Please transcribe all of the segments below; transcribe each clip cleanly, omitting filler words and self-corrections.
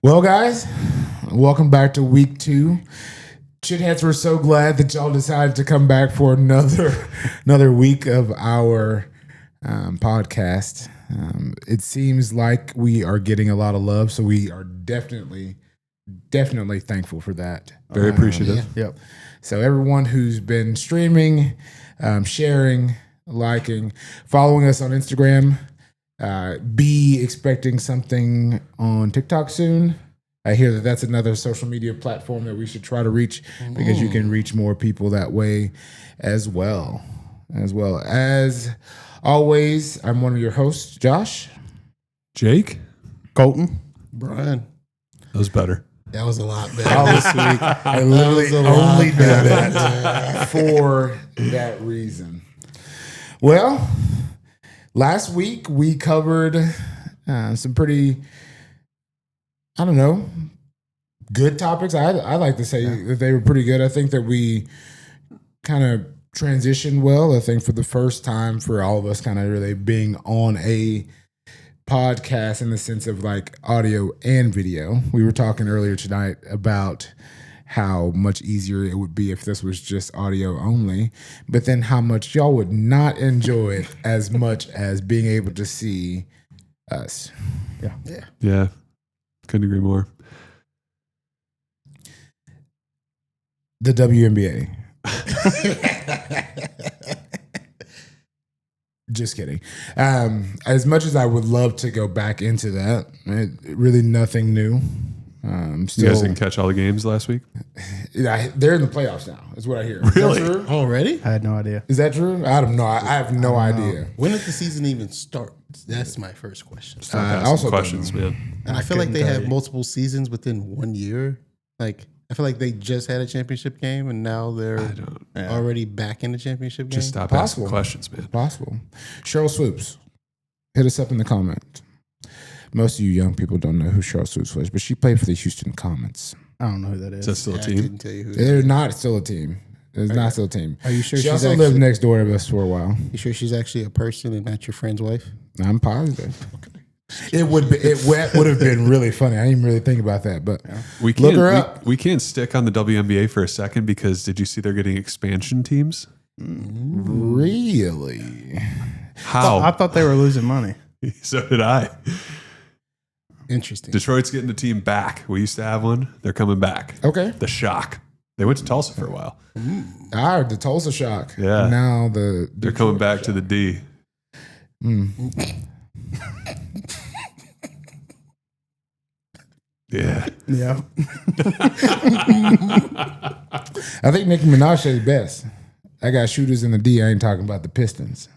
Well, guys, welcome back to week 2. Chitheads, we're so glad that y'all decided to come back for another week of our podcast. It seems like we are getting a lot of love, so we are definitely thankful for that. Very appreciative. Yep. So everyone who's been streaming, sharing, liking, following us on Instagram, be expecting something on TikTok soon. I hear that that's another social media platform that we should try to reach because you can reach more people that way as well. As always, I'm one of your hosts, Josh. Jake? Colton? Brian. That was better. That was a lot better. This week, I literally only did that for that reason. Well, last week we covered some pretty, I don't know, good topics. I like to say that they were pretty good. I think that we kind of transitioned well. I think for the first time for all of us kind of really being on a podcast in the sense of like audio and video. We were talking earlier tonight about how much easier it would be if this was just audio only, but then how much y'all would not enjoy it as much as being able to see us. Yeah. Couldn't agree more. The WNBA. Just kidding. As much as I would love to go back into that, really nothing new. You guys didn't catch all the games last week? They're in the playoffs now, is what I hear. Really? Is that true? Already? I had no idea. Is that true? I don't know. I have no idea. When did the season even start? That's my first question. Stop I asking also questions, don't know. man. And I feel like they couldn't have tell you. multiple seasons within 1 year. Like, I feel like they just had a championship game and now they're already back in the championship game. Just stop Possible. asking questions, man. Possible. Cheryl Swoops, hit us up in the comment. Most of you young people don't know who Cheryl Swoops was, but she played for the Houston Comets. I don't know who that Is is. that still a I team? couldn't tell you who. They're not still a team. It's not still a team. Are you sure She she's also actually, lived next door to us for a while. you sure she's actually a person and not your friend's wife? I'm positive. It would have been really funny. I didn't even really think about that, but We Look can't, her up. we can't stick on the WNBA for a second because did you see they're getting expansion teams? really, How? I thought they were losing money. So did I. Interesting. Detroit's getting the team back. We used to have one. They're coming back. okay. The Shock. They went to Tulsa for a while. I heard the Tulsa Shock. Yeah. Now They're coming back to the D. Yeah. Yeah. I think Nicki Minaj said it best. I got shooters in the D. I ain't talking about the Pistons.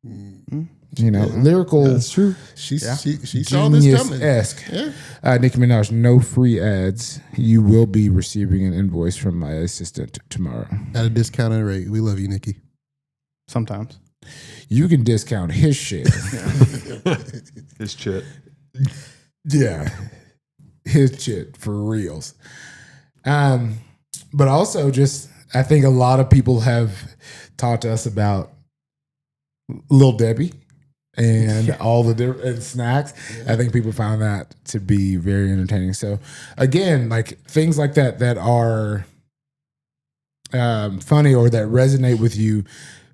You know, lyrical. That's true. She saw this coming. Genius-esque. Yeah. Nicki Minaj, no free ads. You will be receiving an invoice from my assistant tomorrow. At a discounted rate. We love you, Nikki. Sometimes. You can discount his shit. His Chit. Yeah. His shit for reals. But also just, I think a lot of people have talked to us about Lil Debbie and all the different snacks. I think people found that to be very entertaining. So again, like things like that are funny or that resonate with you,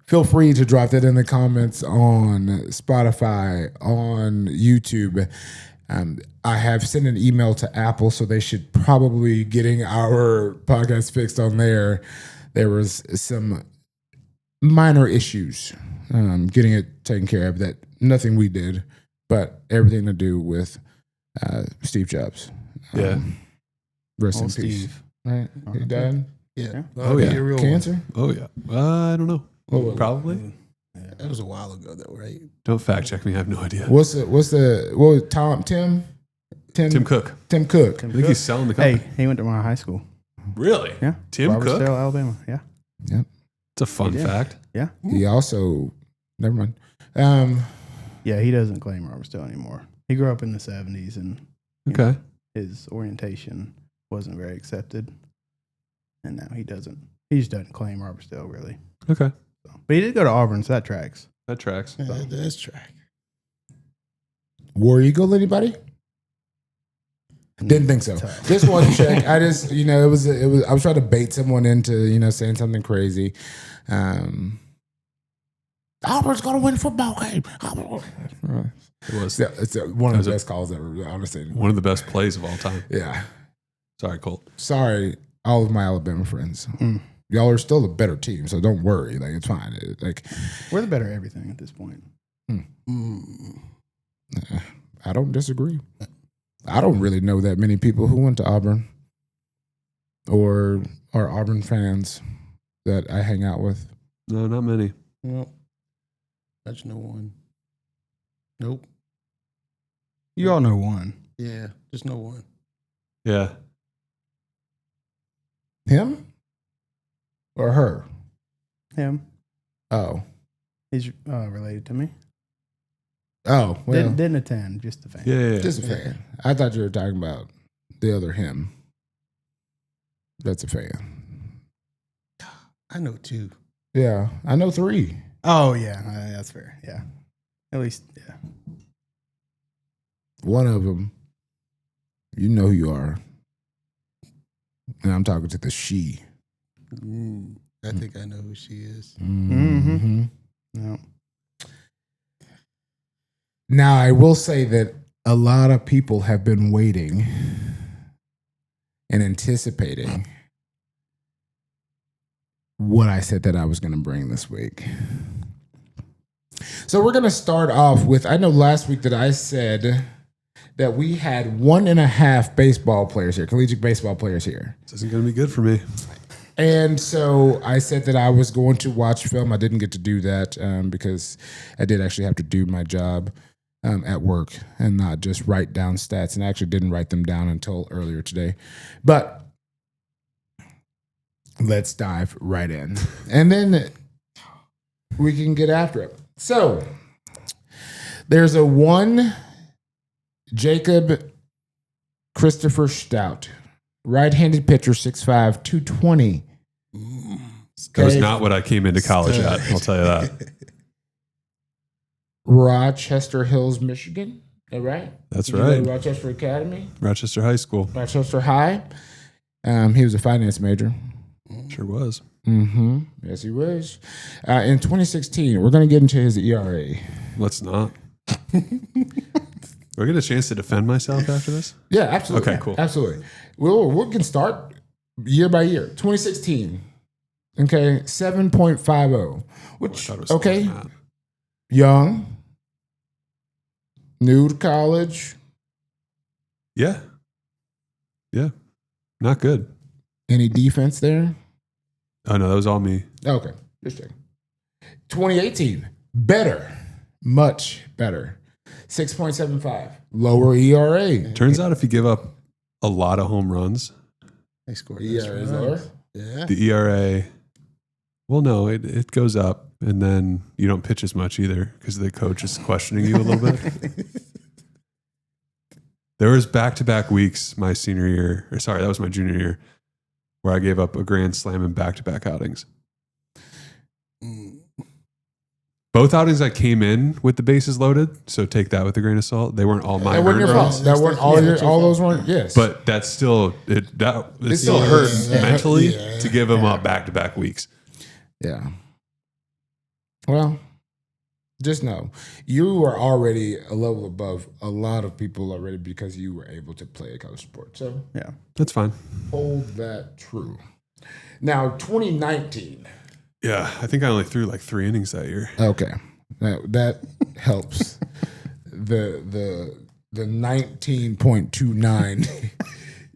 feel free to drop that in the comments on Spotify, on YouTube. I have sent an email to Apple, so they should probably getting our podcast fixed on there. There was some minor issues getting it taken care of. That nothing we did, but everything to do with Steve Jobs. Yeah. Rest in peace. Steve. Right? He died? Yeah. Oh, yeah. A real Cancer? Oh, yeah. I don't know. What- Probably. One. That was a while ago, though, right? Don't fact check me. I have no idea. What was Tim Cook. Tim Cook. I think he's selling the Hey, company. he went to my high school. Really? Yeah. Tim Cook? Robertsdale, Alabama. Yeah. It's a fun He did. fact. Yeah. He also never mind. Yeah, he doesn't claim Robertsdale anymore. He grew up in the 70s and Okay. his orientation wasn't very accepted. And now he doesn't. He just doesn't claim Robertsdale, really. Okay. So, but he did go to Auburn, so that tracks. That tracks. Yeah, that's track. War Eagle, anybody? Didn't think so. Just one check. I just, it was. I was trying to bait someone into, saying something crazy. Auburn's going to win a football game. It was. It's one of the best calls ever, honestly. One of the best plays of all time. Yeah. Sorry, Colt. Sorry, all of my Alabama friends. Y'all are still a better team, so don't worry. Like, it's fine. We're the better everything at this point. I don't disagree. I don't really know that many people who went to Auburn or are Auburn fans that I hang out with. No, not many. Nope. That's no one. Nope. You all know one. Yeah, just no one. Yeah. Him or her? Him. Oh. He's related to me. Oh, well. Didn't attend, just a fan. Yeah. Just a fan. I thought you were talking about the other him. That's a fan. I know 2. Yeah, I know 3. Oh, yeah. That's fair. Yeah. At least, yeah. One of them, you know who you are. And I'm talking to the she. I think I know who she is. No. Now, I will say that a lot of people have been waiting and anticipating what I said that I was going to bring this week. So we're going to start off with, I know last week that I said that we had 1.5 baseball players here, collegiate baseball players here. This isn't going to be good for me. And so I said that I was going to watch film. I didn't get to do that because I did actually have to do my job at work and not just write down stats. And I actually didn't write them down until earlier today. But let's dive right in. And then we can get after it. So there's a one Jacob Christopher Stout, right-handed pitcher, 6'5", 220. That was not what I came into college at. I'll tell you that. Rochester Hills, Michigan. Is that right? That's Did you go to right. Rochester Academy, Rochester High School. Rochester High. He was a finance major. Sure was. Mm-hmm. Yes, he was. In 2016, we're going to get into his ERA. Let's not. Do I get a chance to defend myself after this? Yeah, absolutely. Okay, cool. Absolutely. We can start year by year. 2016. Okay, 7.50. Which, I thought it was okay, less than that. young, new to college. Yeah. Yeah. Not good. Any defense there? Oh, no, that was all me. Okay, just checking. 2018, better, much better. 6.75, lower ERA. Turns out if you give up a lot of home runs, They scored. ERA is lower. Yeah. the ERA, well, no, it goes up, and then you don't pitch as much either because the coach is questioning you a little bit. There was back-to-back weeks my senior year, or sorry, that was my junior year, where I gave up a grand slam in back-to-back outings. Both outings I came in with the bases loaded, so take that with a grain of salt. They weren't all my That wasn't your earned runs. fault. That weren't all those weren't. Yes, But that's still it still Yeah, hurt yeah, mentally yeah. to give them up back-to-back weeks. yeah. Well, just know you are already a level above a lot of people already because you were able to play a college sport. So Yeah. That's fine. hold that true. Now, 2019. Yeah, I think I only threw like 3 innings that year. Okay, that helps. the 19.29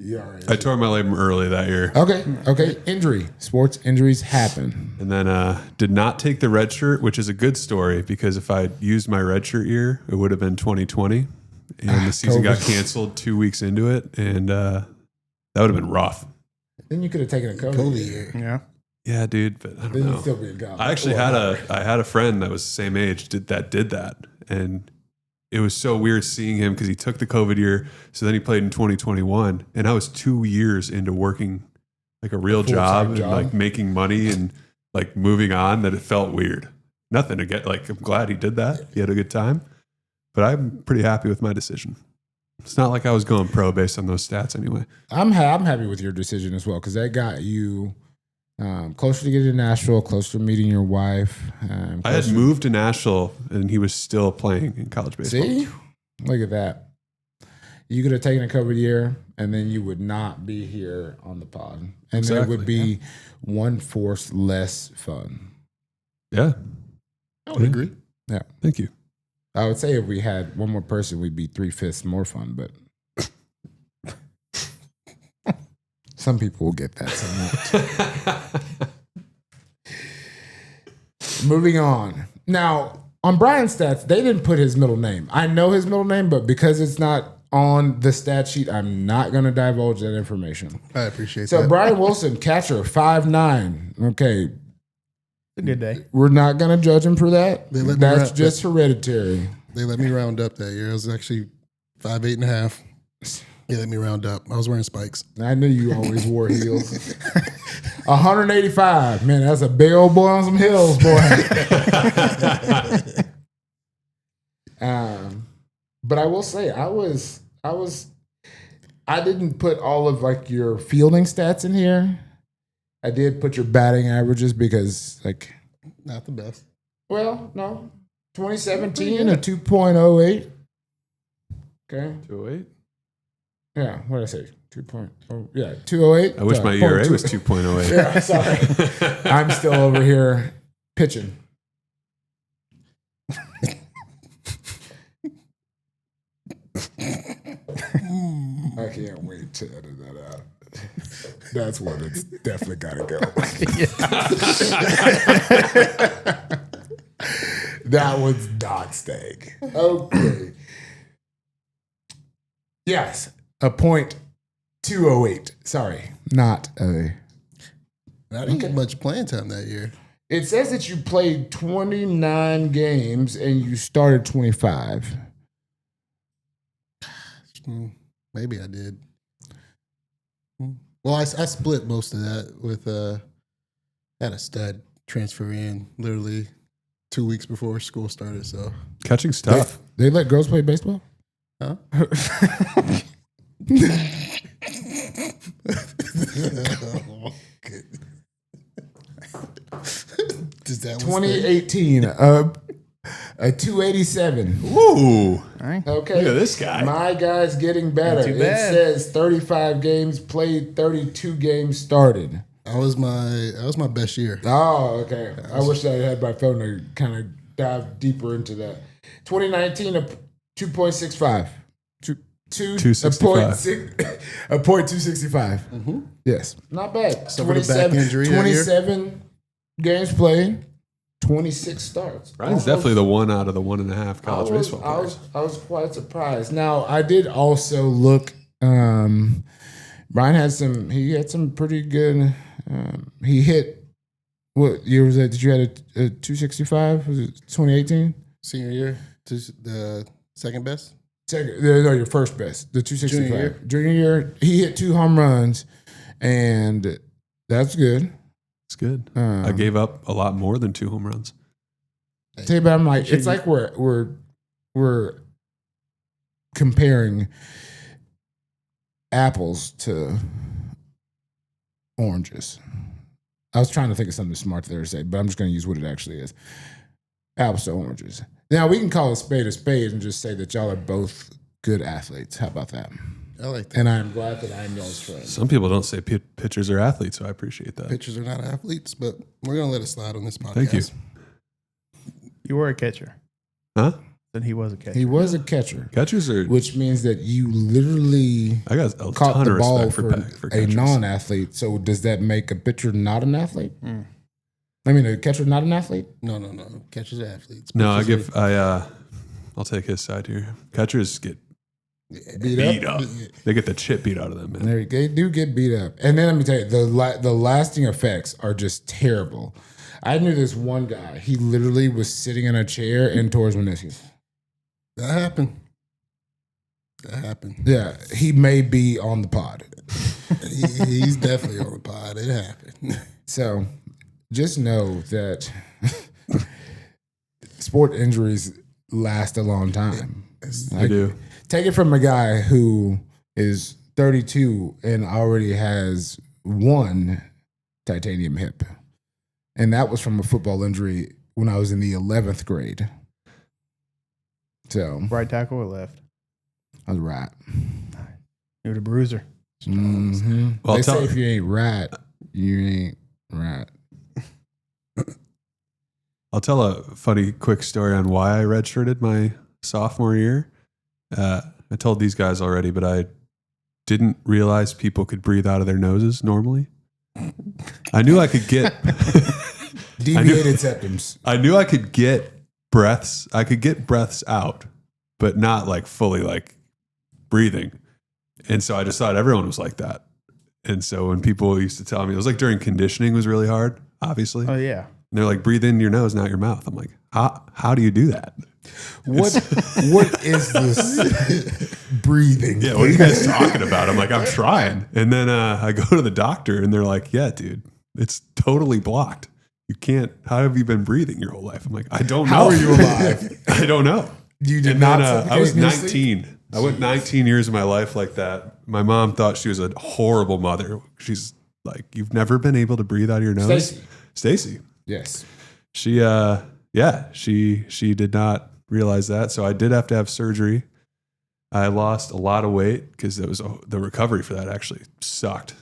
ERA. I tore my labrum early that year. Okay. Injury. Sports injuries happen. And then did not take the red shirt, which is a good story because if I'd used my red shirt year, it would have been 2020. And the season got canceled 2 weeks into it. And that would have been rough. Then you could have taken a COVID year. Yeah. Yeah, dude, but I don't Then know. you'd still be a god. I actually had a friend that was the same age did that. And it was so weird seeing him because he took the COVID year. So then he played in 2021. And I was 2 years into working like a real job and like making money and like moving on that it felt weird. Nothing to get like, I'm glad he did that. He had a good time. But I'm pretty happy with my decision. It's not like I was going pro based on those stats anyway. I'm happy with your decision as well because that got you closer to getting to Nashville, closer to meeting your wife. I had moved to Nashville and he was still playing in college baseball. See? Look at that. You could have taken a COVID year and then you would not be here on the pod. And then it would be 1/4 less fun. Yeah. I would agree. Yeah. Thank you. I would say if we had one more person, we'd be 3/5 more fun, but some people will get that, some won't. Moving on. Now, on Brian's stats, they didn't put his middle name. I know his middle name, but because it's not on the stat sheet, I'm not going to divulge that information. I appreciate that. So, Brian Wilson, catcher, 5'9". Okay. A good day. We're not going to judge him for that. That's just hereditary. They let me round up that year. I was actually 5'8.5". They let me round up. I was wearing spikes. I knew you always wore heels. 185. Man, that's a big old boy on some heels, boy. But I will say, I didn't put all of like your fielding stats in here. I did put your batting averages because like not the best. Well, no. 2017, a 2.08. Okay. 208? Yeah, what did I say? 2.0. Yeah, 208. I wish my ERA was 2.08. Yeah, sorry. I'm still over here pitching. I can't wait to edit that out. That's one that's definitely got to go. That was not staying. Okay. Yes, a .208. Sorry, not a. I didn't get much playing time that year. It says that you played 29 games and you started 25. Maybe I did. Well, I split most of that with had a stud transfer in literally 2 weeks before school started. So catching's tough. They let girls play baseball? Huh? Does that 2018, a 287. Ooh. Right. Okay. Look at this guy. My guy's getting better. Not too It bad. says 35 games played, 32 games started. That was my best year. Oh, okay. I wish I had my phone to kind of dive deeper into that. 2019, a 2.65. 265. A .265. Mm-hmm. Yes. Not bad. So for the back injury that year? 27 games played, 26 starts. Ryan's definitely the one out of the 1.5 college baseball players. I was quite surprised. Now, I did also look. Brian had some pretty good. He hit. What year was that? Did you have a 265? Was it 2018? Senior year, the second best. No, your first best. The 265. Junior year, he hit 2 home runs, and that's good. It's good. I gave up a lot more than 2 home runs. Tell you about, I'm like, it's like we're comparing apples to oranges. I was trying to think of something smart there to say, but I'm just going to use what it actually is. Apples to oranges. Now, we can call a spade and just say that y'all are both good athletes. How about that? I like that. And I'm glad that I'm y'all's friend. Some people don't say pitchers are athletes, so I appreciate that. Pitchers are not athletes, but we're going to let it slide on this podcast. Thank you. You were a catcher. Huh? Then he was a catcher. He was a catcher, Catchers are. which means that you literally I got a caught ton the of ball respect for a catchers. non-athlete. So does that make a pitcher not an athlete? I mean, a catcher not an athlete? No. Catchers are athletes. No, Pitchers I'll take his side here. Catchers get Beat beat up. They get the chip beat out of them, man. They do get beat up. And then let me tell you, the lasting effects are just terrible. I knew this one guy. He literally was sitting in a chair and tore his meniscus. That happened. Yeah, he may be on the pod. He's definitely on the pod. It happened. So just know that sport injuries last a long time. I do. take it from a guy who is 32 and already has one titanium hip. And that was from a football injury when I was in the 11th grade. So Right tackle or left? I was right. You're the bruiser. Mm-hmm. Well, they say if you ain't right, you ain't right. I'll tell a funny, quick story on why I redshirted my sophomore year. I told these guys already, but I didn't realize people could breathe out of their noses normally. I knew I could get deviated septums. I knew I could get breaths. I could get breaths out, but not like fully like breathing. And so I just thought everyone was like that. And so when people used to tell me, it was like during conditioning was really hard, obviously. Oh, yeah. And they're like, breathe in your nose, not your mouth. I'm like, how do you do that? What is this breathing? Yeah, what are you guys talking about? I'm like, I'm trying. And then I go to the doctor and they're like, yeah, dude, it's totally blocked. You can't, how have you been breathing your whole life? I'm like, I don't know. How are you alive? I don't know. You did And not. then, I was suffocate 19. I went 19 years of my life like that. My mom thought she was a horrible mother. She's like, you've never been able to breathe out of your nose? Stacy. Yes. She did not realize that. So I did have to have surgery. I lost a lot of weight because the recovery for that actually sucked.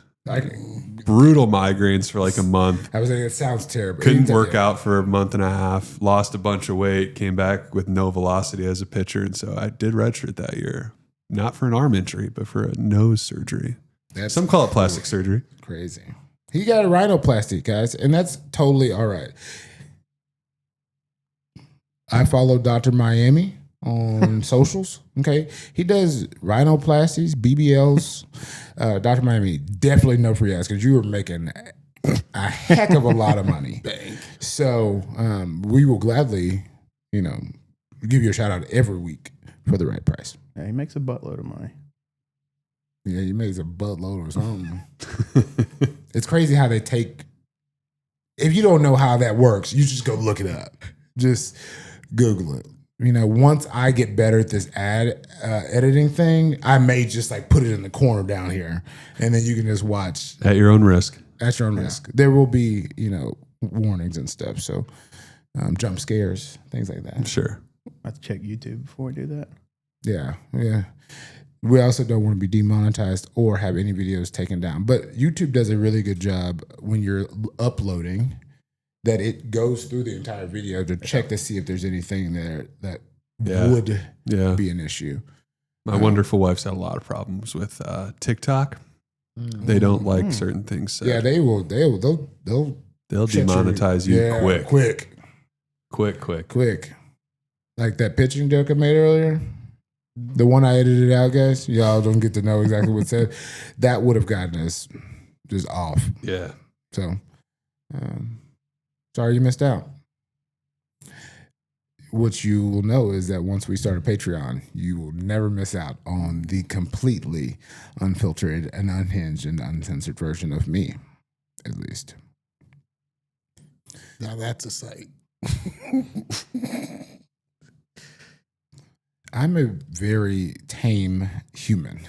Brutal migraines for like a month. I was like, it sounds terrible. Couldn't work out for a month and a half. Lost a bunch of weight. Came back with no velocity as a pitcher. And so I did redshirt that year. Not for an arm injury, but for a nose surgery. Some call it plastic surgery. Crazy. He got a rhinoplasty, guys, and that's totally all right. I follow Dr. Miami on socials. Okay. He does rhinoplasties, BBLs. Dr. Miami, definitely no free ads because you were making a heck of a lot of money. So we will gladly, give you a shout out every week for the right price. Yeah, he makes a buttload of money. Yeah, you made a buttload or something. It's crazy how they take. If you don't know how that works, you just go look it up. Just Google it. Once I get better at this ad editing thing, I may just like put it in the corner down here, and then you can just watch At your own risk. At your own risk. There will be, warnings and stuff. So jump scares, things like that. Sure. I have to check YouTube before we do that. Yeah. We also don't want to be demonetized or have any videos taken down. But YouTube does a really good job when you're uploading that it goes through the entire video to check to see if there's anything there that would be an issue. My wonderful wife's had a lot of problems with TikTok. They don't like certain things said. Yeah, they will. They'll demonetize you quick. Like that pitching joke I made earlier. The one I edited out, guys. Y'all don't get to know exactly what it said. That would have gotten us just off. Yeah. So, sorry you missed out. What you will know is that once we start a Patreon, you will never miss out on the completely unfiltered and unhinged and uncensored version of me, at least. Now that's a sight. I'm a very tame human.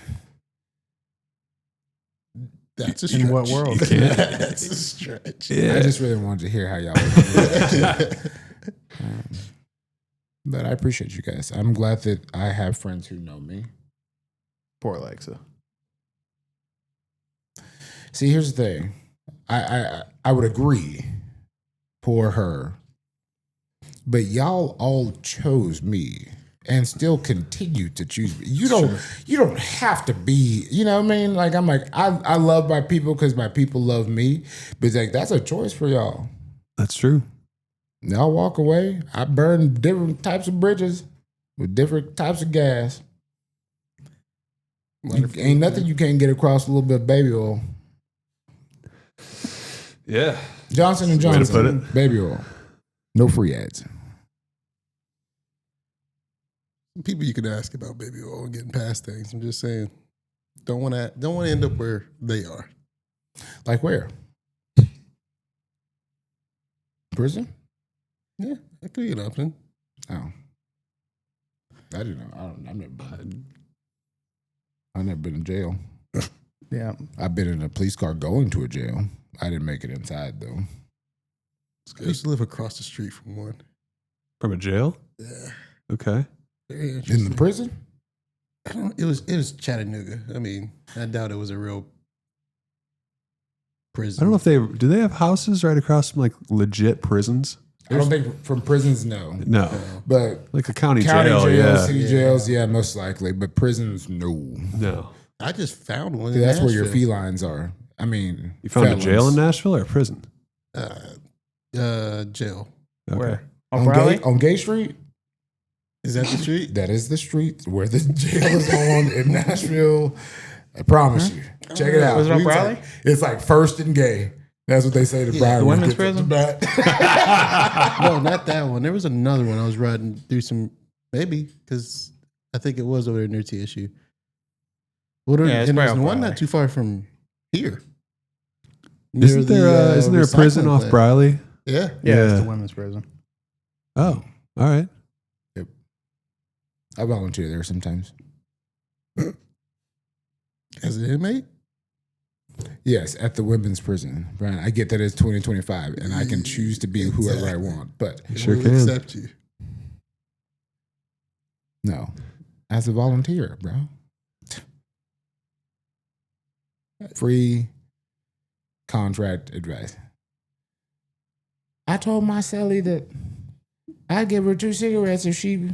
That's a stretch. In what world? That's a stretch. Yeah. I just really wanted to hear how y'all would but I appreciate you guys. I'm glad that I have friends who know me. Poor Alexa. See, here's the thing. I would agree for her, but y'all all chose me and still continue to choose me. You don't have to be, you know what I mean? Like, I'm like, I love my people because my people love me, but it's like, that's a choice for y'all. That's true. Y'all walk away. I burn different types of bridges with different types of gas. Ain't nothing you can't get across a little bit of baby oil. Yeah. Johnson & Johnson. Way to put it. Baby oil. No free ads. People you could ask about baby oil and getting past things. I'm just saying, don't want to end up where they are. Like where? Prison? Yeah, that could be an option. Oh. I don't know. I'm never. I've never been in jail. Yeah. I've been in a police car going to a jail. I didn't make it inside though. I used to live across the street from one. From a jail? Yeah. Okay. Very In interesting. the prison? It was Chattanooga. I mean, I doubt it was a real prison. I don't know if do they have houses right across from like legit prisons? I don't think from prisons, no. No. But Like a county county jail, jails, yeah. city jails, yeah, most likely. But prisons, no. No. I just found one. In That's where your Nashville. felines are. I mean, You found felons. a jail in Nashville or a prison? Jail. Okay. Where? On Gay Street? Is that the street? That is the street where the jail is on in Nashville. I promise you. Check it out. Was it on Briley? It's like First and Gay. That's what they say to Brian. the when he women's gets up prison? to bat. No, not that one. There was another one. I was riding through maybe because I think it was over there near TSU. Well, Yeah, it's and there's probably one Briley. not too far from here. Isn't there a prison recycling off plant. Briley? Yeah. Yeah, it's Yeah. the women's prison. Oh, all right. I volunteer there sometimes. As an inmate? Yes, at the women's prison. Brian, I get that it's 2025 and I can choose to be whoever I Exactly. want. But Sure We'll can. accept you. no, as a volunteer, bro. Free contract advice. I told my Sally that I'd give her 2 cigarettes if she,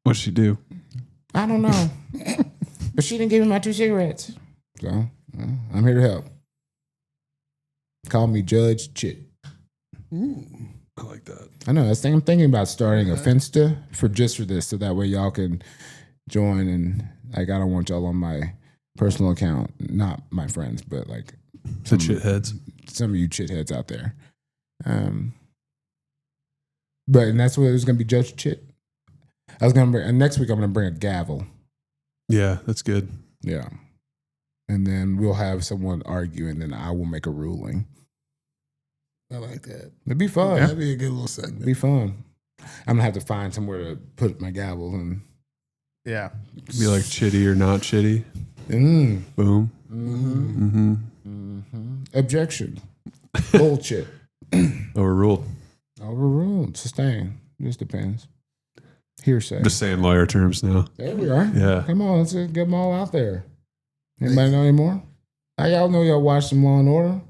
What'd she do? I don't know. But she didn't give me my 2 cigarettes. So, I'm here to help. Call me Judge Chit. I like that. I know. I'm thinking about starting a Finsta for this, so that way y'all can join. And like, I don't want y'all on my personal account, not my friends, but like The shitheads. some of you chitheads out there. But and that's what it was going to be, Judge Chit. I was going to bring, and next week I'm going to bring a gavel. Yeah, that's good. Yeah, and then we'll have someone argue, and then I will make a ruling. I like that. It'd be fun. That'd be a good little It'd segment. be fun. I'm gonna have to find somewhere to put my gavel and. Yeah. Be like chitty or not chitty. Boom. Objection. Bullshit. Overruled. Overruled. Sustain. Just depends. Hearsay. I'm just saying lawyer terms now. There we are. Yeah. Come on, let's get them all out there. Anybody know anymore? How y'all know y'all watch some Law and Order?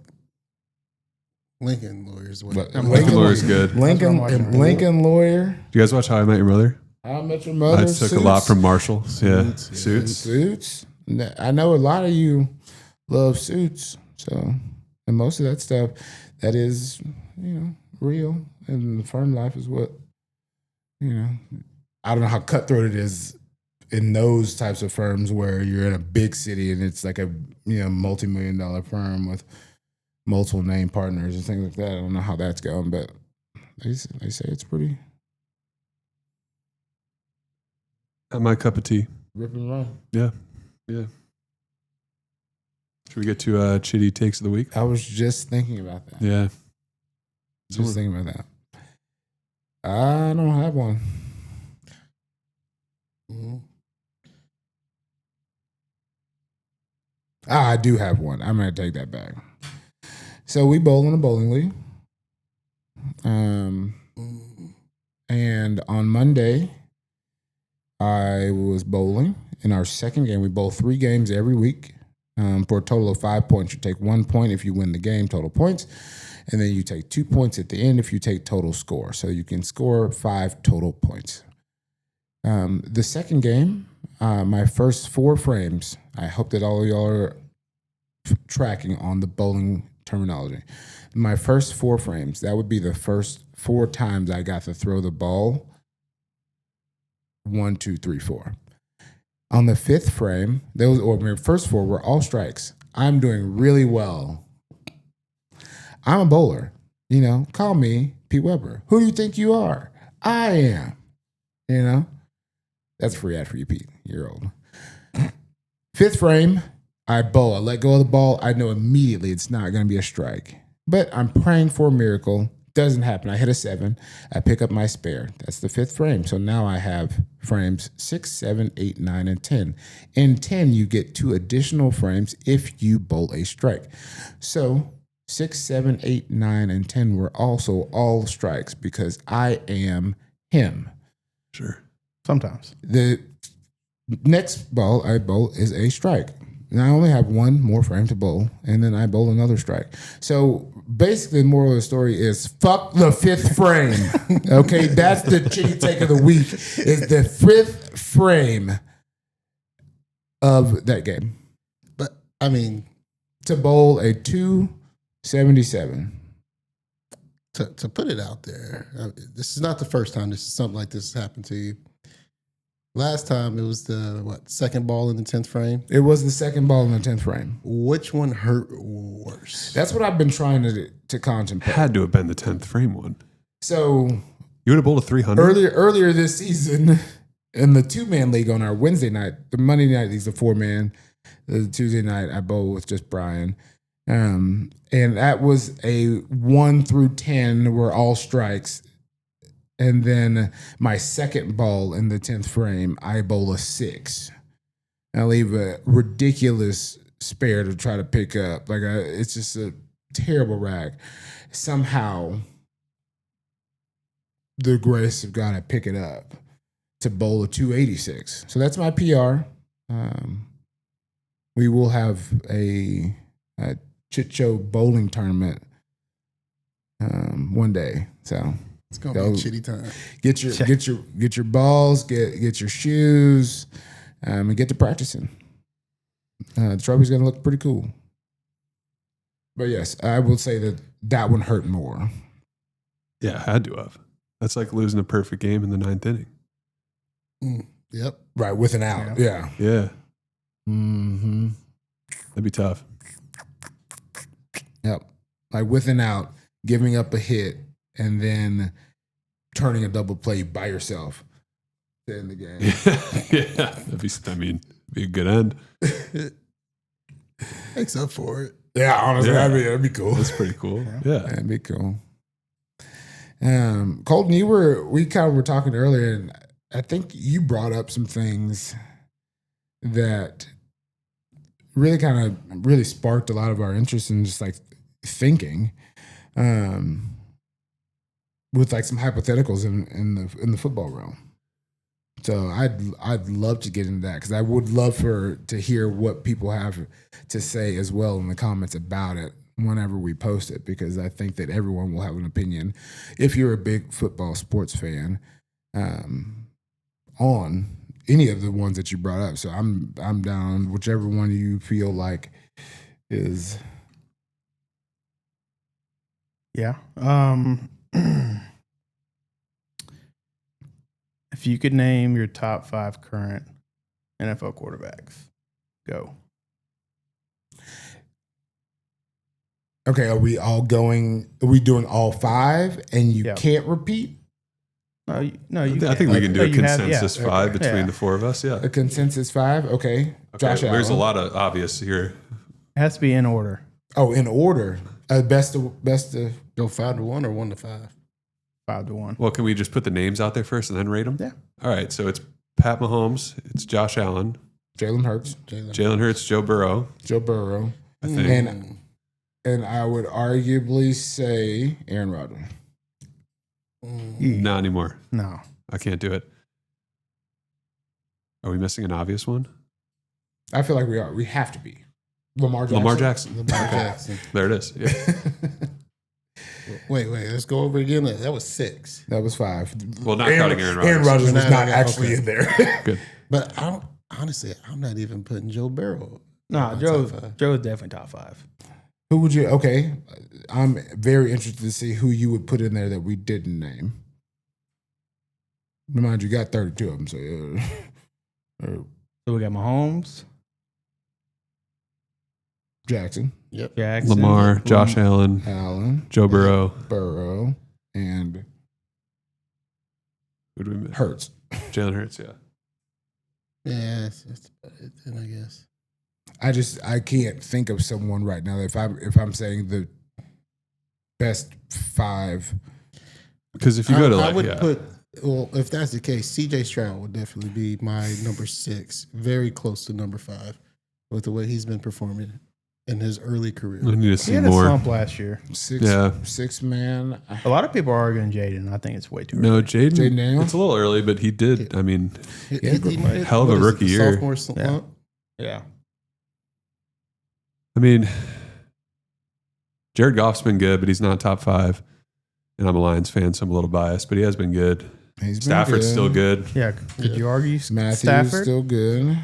Lincoln lawyers. But Lincoln Lawyer's good. Lincoln, That's what I'm watching. Lincoln Lawyer. Do you guys watch How I Met Your Mother? I Met Your Mother. I took a lot from Marshall. Yeah. Suits, yeah. Suits. Suits. I know a lot of you love Suits, so and most of that stuff that is, real, and the firm life is what, I don't know how cutthroat it is in those types of firms where you're in a big city and it's like a multi-million-dollar firm with multiple name partners and things like that. I don't know how that's going, but they say it's pretty Not my cup of tea. rip and run. Yeah. Should we get to Chitty Takes of the Week? I was just thinking about that. Yeah. Just thinking about that. I don't have one. Mhm. I do have one. I'm going to take that back. So we bowl in a bowling league. And on Monday, I was bowling. In our second game, we bowl 3 games every week for a total of 5 points. You take 1 point if you win the game, total points. And then you take 2 points at the end if you take total score. So you can score 5 total points. The second game, my first 4 frames, I hope that all of y'all are tracking on the bowling terminology. My first 4 frames, that would be the first 4 times I got to throw the ball. 1, 2, 3, 4. On the 5th frame, my first 4 were all strikes. I'm doing really well. I'm a bowler. Call me Pete Weber. Who do you think you are? I am. That's a free ad for you, Pete. You're old. 5th frame, I bowl. I let go of the ball. I know immediately it's not going to be a strike. But I'm praying for a miracle. Doesn't happen. I hit a 7. I pick up my spare. That's the 5th frame. So now I have frames 6, 7, 8, 9, and 10. In 10, you get 2 additional frames if you bowl a strike. So 6, 7, 8, 9, and 10 were also all strikes because I am him. Sure. Sometimes. The next ball I bowl is a strike. And I only have 1 more frame to bowl, and then I bowl another strike. So basically, the moral of the story is fuck the 5th frame. Okay, that's the Chitty take of the week, is the 5th frame of that game. But I mean, To bowl a 277. to put it out there, this is not the first time this is something like this has happened to you. Last time it was the second ball in the 10th frame. It was the second ball in the 10th frame. Which one hurt worse? That's what I've been trying to contemplate. Had to have been the 10th frame one. So You would have bowled a 300? earlier this season in the 2-man league on our Wednesday night, the Monday night league's a 4-man. The Tuesday night I bowled with just Brian. And that was a 1 through 10 were all strikes. And then my second ball in the 10th frame, I bowl a 6. I leave a ridiculous spare to try to pick up. It's just a terrible rack. Somehow, the grace of God, I pick it up to bowl a 286. So that's my PR. We will have a Chit Show bowling tournament one day. So It's gonna be a shitty time. get your balls, get your shoes, and get to practicing. The trophy's gonna look pretty cool. But yes, I will say that one hurt more. Yeah, had to have. That's like losing a perfect game in the 9th inning. Yep. Right, with an out. Yeah. Yeah, Mm-hmm. that'd be tough. Yep. Like with an out, giving up a hit, and then turning a double play by yourself to end the game. Yeah, be a good end. Makes up for it. Yeah, honestly, Yeah. that'd be cool. That's pretty cool. Yeah. That'd be cool. Colton, we kind of were talking earlier, and I think you brought up some things that really sparked a lot of our interest in just like thinking, with like some hypotheticals in the football realm. So I'd love to get into that because I would love to hear what people have to say as well in the comments about it whenever we post it, because I think that everyone will have an opinion if you're a big football sports fan on any of the ones that you brought up. So I'm down whichever one you feel like is. Yeah. If you could name your top 5 current NFL quarterbacks, go. Okay, are we doing all 5 and you Yeah. can't repeat? No, you I think we can do a you have- consensus yeah. 5 Okay. between Yeah. the 4 of us. Yeah. A consensus 5? Okay. Josh Okay, there's a Allen. lot of obvious here. It has to be in order. Oh, in order. Best to Go 5 to 1 or 1 to 5. 5 to 1. Well, can we just put the names out there first and then rate them? Yeah. All right. So it's Pat Mahomes. It's Josh Allen. Jalen Hurts, Jalen Hurts. Joe Burrow. Joe Burrow, I think. and I would arguably say Aaron Rodgers. Not anymore. No. I can't do it. Are we missing an obvious one? I feel like we are. We have to be. Lamar Jackson. Lamar Jackson. There it is. Yeah. Wait. Let's go over it again. That was 6. That was 5. Well, not counting Aaron Rodgers. Aaron Rodgers was We're not not- actually okay. in there. Good. But I'm not even putting Joe Burrow. No, in my Joe's top 5. definitely top 5. Who would you? Okay, I'm very interested to see who you would put in there that we didn't name. Mind you, got 32 of them, so yeah. So we got Mahomes, Jackson, Yep. Jackson, Lamar, Josh Allen, Allen, Joe Burrow. Burrow, and Who do we miss? Hurts. Jalen Hurts. Yeah. Yeah, that's about it then, I guess. I can't think of someone right now that if I'm saying the best 5. Because if you go to I like, would yeah, put. Well, if that's the case, C.J. Stroud would definitely be my number 6, very close to number 5, with the way he's been performing in his early career. I need to He see had a more. slump last year. 6 man. A lot of people are arguing Jaden. I think it's way too early. No, Jaden. Jaden Daniels? It's a little early, but he did. I mean, He might- hell of a what is it, rookie the year. Sophomore slump? Yeah. I mean, Jared Goff's been good, but he's not top 5. And I'm a Lions fan, so I'm a little biased, but he has been good. He's been Stafford's good. still good. Yeah. Could you argue Matthews Stafford? still good.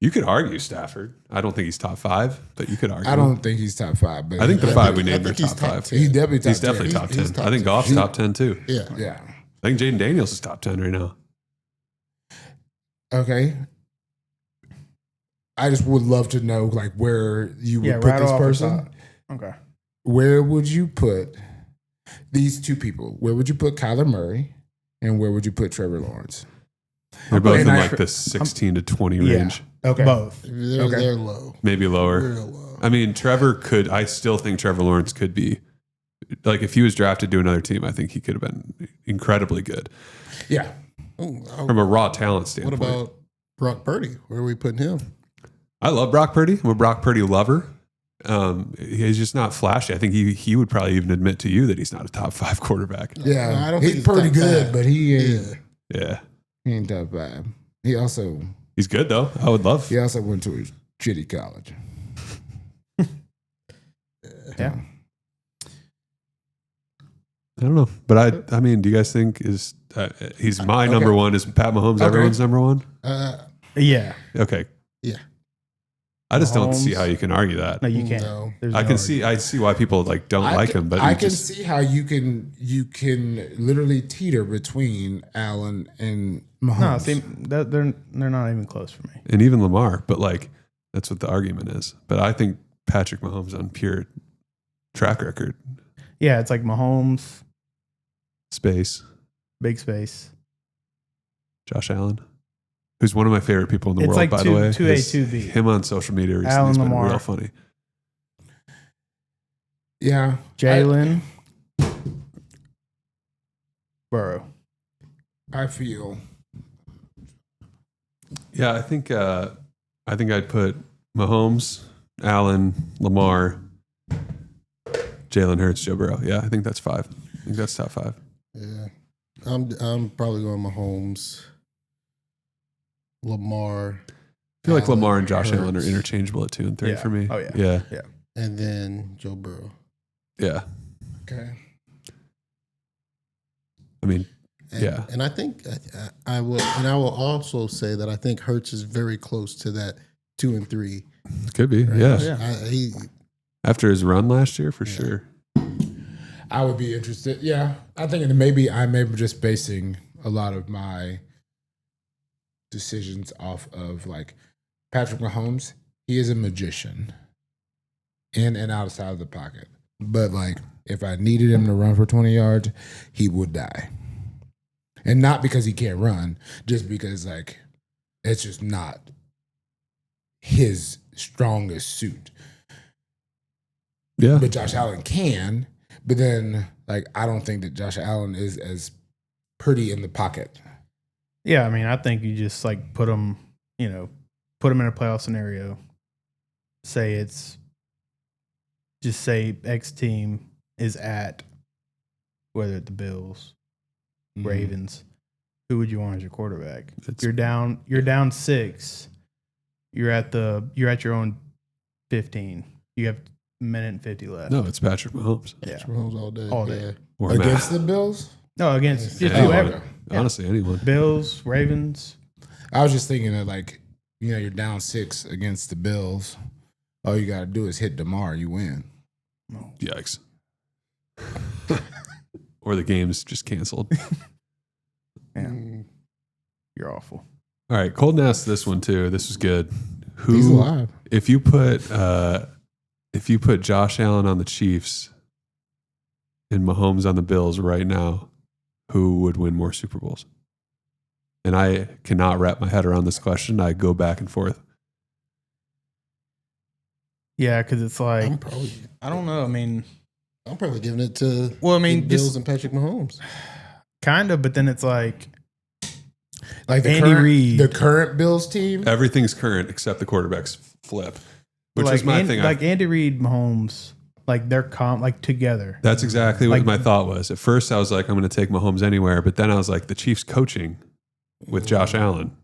You could argue Stafford. I don't think he's top 5, but you could argue. I don't think he's top 5, but I think the I 5 we think- I named are think he's top top 5. 10. he's definitely top He's 10. definitely top 10. He's top I think 10. Goff's top 10 too. Yeah. Yeah. I think Jaden Daniels is top 10 right now. Okay. I just would love to know like where you would Yeah, put right this off the person. top. Okay. Where would you put these 2 people? Where would you put Kyler Murray and where would you put Trevor Lawrence? They're both And in I- like the 16 to 20 Yeah. range, Okay. Both. They're low. maybe lower. Real low. I mean, I still think Trevor Lawrence could be, like, if he was drafted to another team, I think he could have been incredibly good Yeah. from a raw talent What standpoint. about Brock Purdy? Where are we putting him? I love Brock Purdy. I'm a Brock Purdy lover. He's just not flashy. I think he would probably even admit to you that he's not a top 5 quarterback. Yeah. I don't he's think pretty top good, 5. but he ain't, Yeah. Yeah. he ain't top 5. He's good, though. I would love. He also went to a shitty college. Yeah. I don't know. But I mean, do you guys think he's my number 1? Is Pat Mahomes Okay. everyone's number 1? Yeah. Okay. Yeah. I just don't see Mahomes. how you can argue that. No, you can't. No. There's I no can see why people like don't like him, but I he can just, see how you can literally teeter between Allen and Mahomes. No, see, they're not even close for me. and even Lamar, but like that's what the argument is. But I think Patrick Mahomes on pure track record, Yeah, it's like Mahomes, space, big space. Josh Allen, who's one of my favorite people in the It's world, like by two- the way. 2A, His- 2B. Him on social media recently Allen has been Lamar. real funny. Yeah. Jalen, Burrow. I feel Yeah, I think I'd put Mahomes, Allen, Lamar, Jalen Hurts, Joe Burrow. Yeah, I think that's 5. I think that's top 5. Yeah. I'm probably going Mahomes, Lamar, I feel like Allen, Lamar and Josh Hurts, Allen are interchangeable at 2 and 3 Yeah. for me. Oh, yeah. Yeah. and then Joe Burrow. Yeah. okay. I mean, And, Yeah. and I think I will also say that I think Hurts is very close to that 2 and 3. could be. Right? Yeah. After his run last year, for sure. I would be interested. Yeah. I think maybe I'm just basing a lot of my decisions off of like Patrick Mahomes. He is a magician in and outside of the pocket. But like if I needed him to run for 20 yards, he would die. And not because he can't run, just because like it's just not his strongest suit. Yeah. But Josh Allen can. But then, like, I don't think that Josh Allen is as pretty in the pocket. Yeah, I mean, I think you just like put them in a playoff scenario. Say X team is at whether it's the Bills, Ravens. Who would you want as your quarterback? It's- You're down 6. You're at your own 15. You have a minute and 50 left. No, it's Patrick Mahomes. Yeah. Mahomes all day. All day. Yeah. Or Against Matt. the Bills? No, against just Anyone. whoever. Yeah. Honestly, anyone. Bills, Ravens. I was just thinking that, like, you're down 6 against the Bills. All you got to do is hit DeMar, you win. Yikes. Or the game's just canceled. Yeah. Mm. You're awful. All right, Colton asked this one too. This was good. He's alive. If you put Josh Allen on the Chiefs and Mahomes on the Bills right now, who would win more Super Bowls? And I cannot wrap my head around this question. I go back and forth. Yeah, because it's like I'm probably I don't know. I mean, I'm probably giving it to Well, I mean, the Bills just- and Patrick Mahomes. Kind of, but then it's like Like Andy Reid. the current Bills team. Everything's current except the quarterbacks flip, which like is my thing. Like Andy Reid, Mahomes, like they're like together. That's exactly what Like- my thought was. At first, I was like, I'm going to take Mahomes anywhere. But then I was like, the Chiefs coaching with Josh Allen.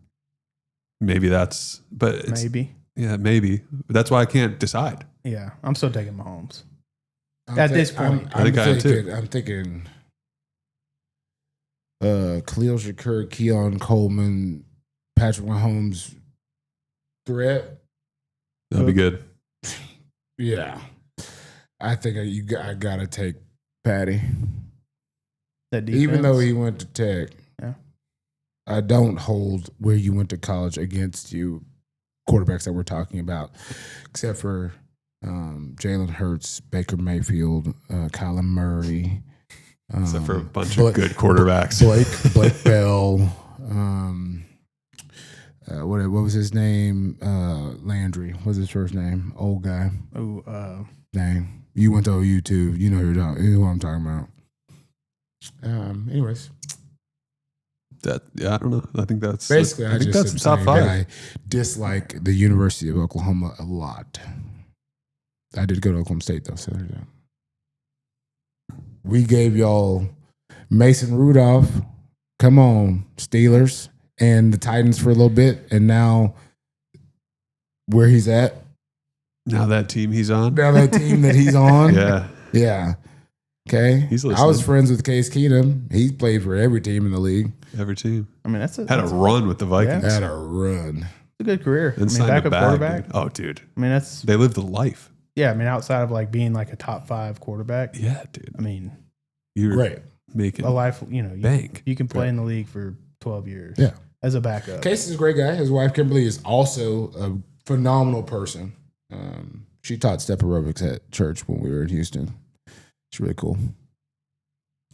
Maybe that's, but it's, Maybe. yeah, maybe. But that's why I can't decide. Yeah, I'm still taking Mahomes. I'm At this point. I think I am too. I'm thinking Khalil Shakur, Keon Coleman, Patrick Mahomes threat. That'd be good. Yeah. I think I gotta take Patty. That defense. Even though he went to Tech. Yeah. I don't hold where you went to college against you quarterbacks that we're talking about, except for Jalen Hurts, Baker Mayfield, Kyler Murray. Except for a bunch of good quarterbacks. Blake Bell. What was his name? Landry. What was his first name? Old guy. Oh, Dang. You went to OU too. You know who I'm talking about. Anyways. I don't know. I think that's Basically, I think just that's top am saying five. that I dislike the University of Oklahoma a lot. I did go to Oklahoma State though, so we gave y'all Mason Rudolph. Come on, Steelers and the Titans for a little bit, and now where he's at. Now that team he's on. Now that team that he's on. Yeah. Yeah. Okay. He's I listening. was friends with Case Keenum. He's played for every team in the league. Every team. I mean, that's Had a run with the Vikings. Had a run. a good career. And I mean, signed a backup bag, quarterback. dude. Oh, dude. I mean, that's They lived the life. yeah. I mean, outside of like being like a top 5 quarterback. Yeah, dude. I mean, You're Right. making a life. You know, bank. you can play in the league for 12 years. Yeah. As a backup. Case is a great guy. His wife Kimberly is also a phenomenal person. She taught step aerobics at church when we were in Houston. It's really cool.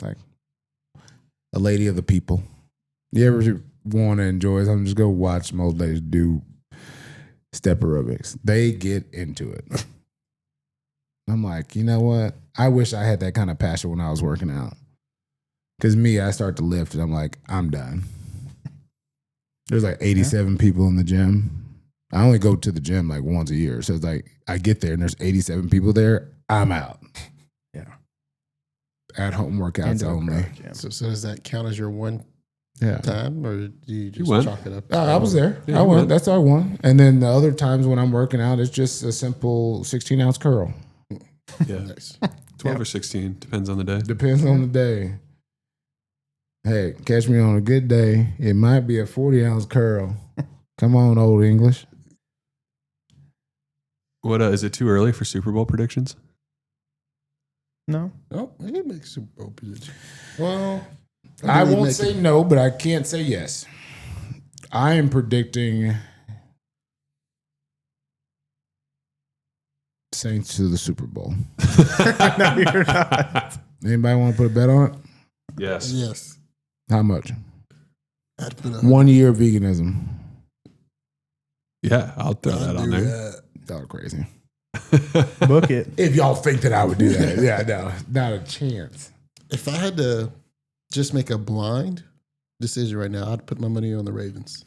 Like a lady of the people. You ever want to enjoy something, just go watch some old ladies do step aerobics. They get into it. I'm like, you know what? I wish I had that kind of passion when I was working out. Because me, I start to lift and I'm like, I'm done. There's like 87 people in the gym. I only go to the gym like once a year. So it's like I get there and there's 87 people there. I'm out. Yeah. At home workouts Indoor only. crowd, yeah. So does that count as your one Yeah. time, or do you just went. chalk it up? I was there. Yeah, I you went. went. That's all I won. And then the other times when I'm working out, it's just a simple 16-ounce curl. Yeah. Nice. 12 or 16. Depends on the day. Depends on the day. Hey, catch me on a good day. It might be a 40-ounce curl. Come on, Old English. What is it too early for Super Bowl predictions? No. Oh, he can make Super Bowl prediction. Well, I really won't make say it- no, but I can't say yes. I am predicting Saints to the Super Bowl. No, you're not. Anybody want to put a bet on it? Yes. Yes. How much? I'd put a 1 year of veganism. Yeah, I'll throw that on there. Y'all are crazy. Book it. If y'all think that I would do that. Yeah, no, not a chance. If I had to just make a blind decision right now, I'd put my money on the Ravens.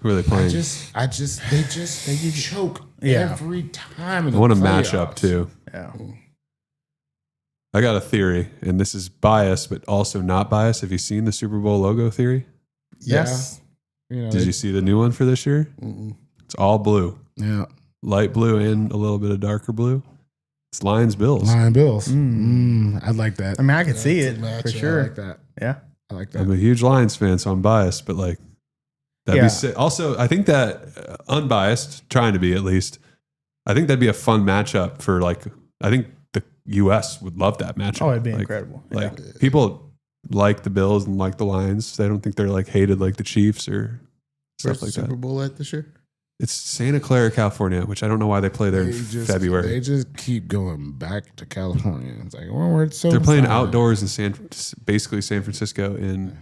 Who are they playing? They just choke Yeah. every time. In I the want a playoffs. matchup too. Yeah. I got a theory, and this is biased, but also not biased. Have you seen the Super Bowl logo theory? Yes. You know, Did you see the new one for this year? Mm-mm. It's all blue, Yeah, light blue and a little bit of darker blue. It's Lions Bills. Lion Bills. I'd like that. I mean, I could see That's it a matchup. for I sure. like that. Yeah. I like that. I'm a huge Lions fan, so I'm biased, but like that'd Yeah. be sick. Also, I think that unbiased, trying to be at least, I think that'd be a fun matchup for like. I think the U.S. would love that matchup. Oh, it'd be Like- incredible. Like people like the Bills and like the Lions. They don't think they're like hated like the Chiefs or Where's stuff the like Super that. Bowl at this year? It's Santa Clara, California, which I don't know why they play there in February. They just keep going back to California. It's like, well, we're so They're playing far. outdoors in basically San Francisco in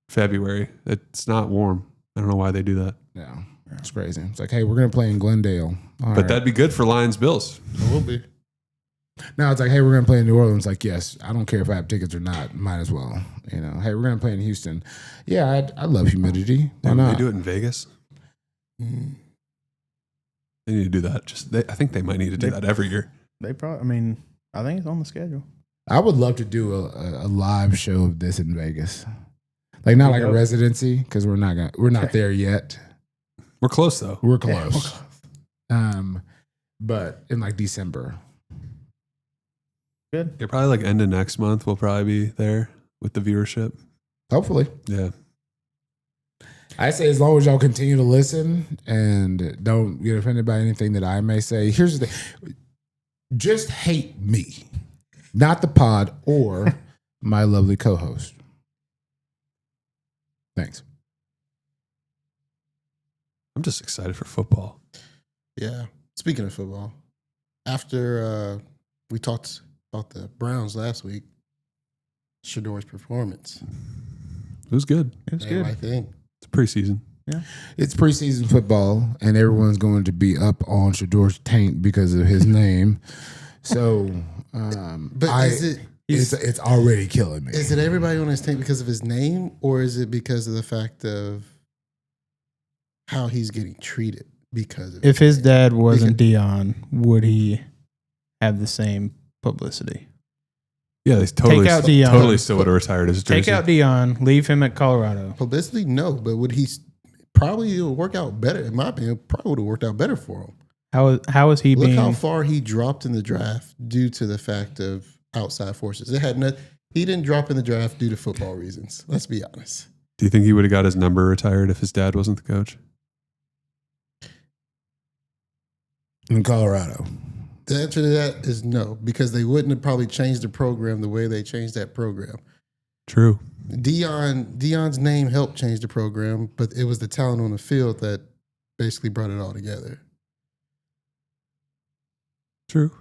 February. It's not warm. I don't know why they do that. Yeah, it's crazy. It's like, hey, we're gonna play in Glendale. All But right. that'd be good for Lions Bills. It will be. Now it's like, hey, we're going to play in New Orleans. Like, yes, I don't care if I have tickets or not. Might as well. You know, hey, we're going to play in Houston. Yeah, I love humidity. Why not? They do it in Vegas. Mm. They need to do that. I think they might need to do that every year. They probably. I mean, I think it's on the schedule. I would love to do a live show of this in Vegas. Like not like a residency because we're not there yet. We're close though. We're close. But in like December. Good. Yeah, probably like end of next month. We'll probably be there with the viewership. Hopefully. Yeah. I say as long as y'all continue to listen and don't get offended by anything that I may say. Here's the thing. Just hate me, not the pod or my lovely co-host. Thanks. I'm just excited for football. Yeah. Speaking of football, after we talked about the Browns last week, Shador's performance. It was good. It was good. I think It's preseason. Yeah. It's preseason football, and everyone's going to be up on Shador's taint because of his name. So, But it's already killing me. Is it everybody on his team because of his name, or is it because of the fact of how he's getting treated because of If his name? dad wasn't Dion, would he have the same publicity? Yeah, they totally, Take out Dion. totally still would have retired his jersey. Take out Dion, leave him at Colorado. Publicity, no, but would he probably it'll work out better, in my opinion, probably would have worked out better for him. How is he Look being? how far he dropped in the draft due to the fact of outside forces. It had he didn't drop in the draft due to football reasons. Let's be honest. Do you think he would have got his number retired if his dad wasn't the coach? In Colorado. The answer to that is no, because they wouldn't have probably changed the program the way they changed that program. True. Dion's name helped change the program, but it was the talent on the field that basically brought it all together. True.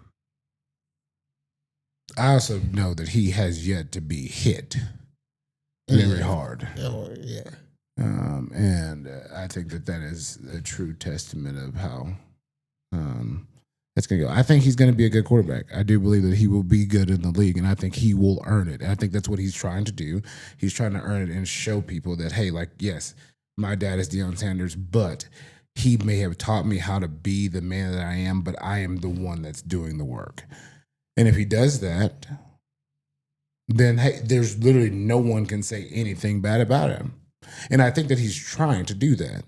I also know that he has yet to be hit very hard. Oh, yeah. And I think that is a true testament of how it's going to go. I think he's going to be a good quarterback. I do believe that he will be good in the league, and I think he will earn it. And I think that's what he's trying to do. He's trying to earn it and show people that, hey, like, yes, my dad is Deion Sanders, but he may have taught me how to be the man that I am, but I am the one that's doing the work. And if he does that, then, hey, there's literally no one can say anything bad about him. And I think that he's trying to do that.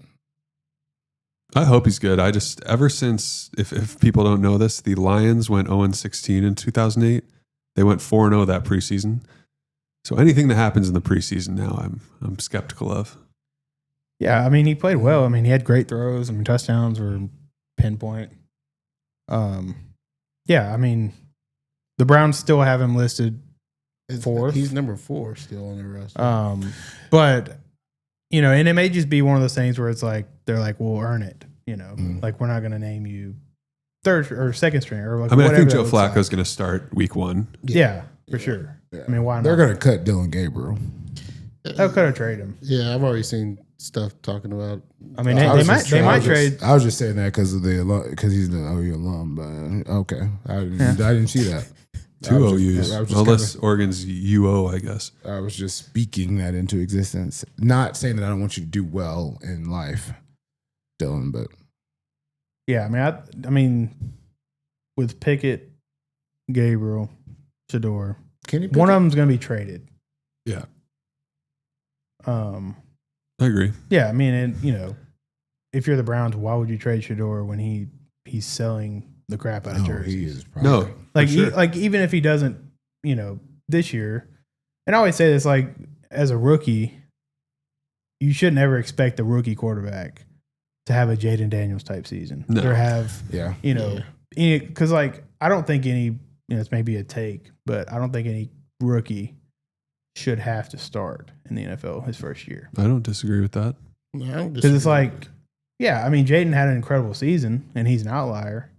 I hope he's good. Ever since, if people don't know this, the Lions went 0-16 in 2008. They went 4-0 that preseason. So anything that happens in the preseason now, I'm skeptical of. Yeah, I mean, he played well. I mean, he had great throws. I mean, touchdowns were pinpoint. Yeah, I mean, the Browns still have him listed fourth. He's number 4 still on the roster. But, you know, and it may just be one of those things where it's like, they're like, we'll earn it. You know, like we're not going to name you third or second string or like. I mean, I think whatever Joe Flacco's going to start week 1. Yeah, for sure. Yeah. I mean, why not? They're going to cut Dylan Gabriel. They could have traded him. Yeah, I've already seen stuff talking about. I mean, they might trade. I was just saying that because of because he's the OU alum, but okay, I didn't see that. 2 OUs, unless Oregon's UO, I guess. I was just speaking that into existence, not saying that I don't want you to do well in life, Dylan, but Yeah, I mean, with Pickett, Gabriel, Shador, one of them's going to be traded. Yeah. I agree. Yeah, I mean, and you know, if you're the Browns, why would you trade Shador when he's selling the crap out of jerseys? He is probably, No, like for sure. like even if he doesn't, you know, this year, and I always say this, like as a rookie, you shouldn't ever expect a rookie quarterback to have a Jaden Daniels type season No. or have, yeah. you know, because like I don't think any, you know, it's maybe a take, but I don't think any rookie should have to start in the NFL his first year. I don't disagree with that. Because it's like, yeah, I mean, Jaden had an incredible season, and he's an outlier.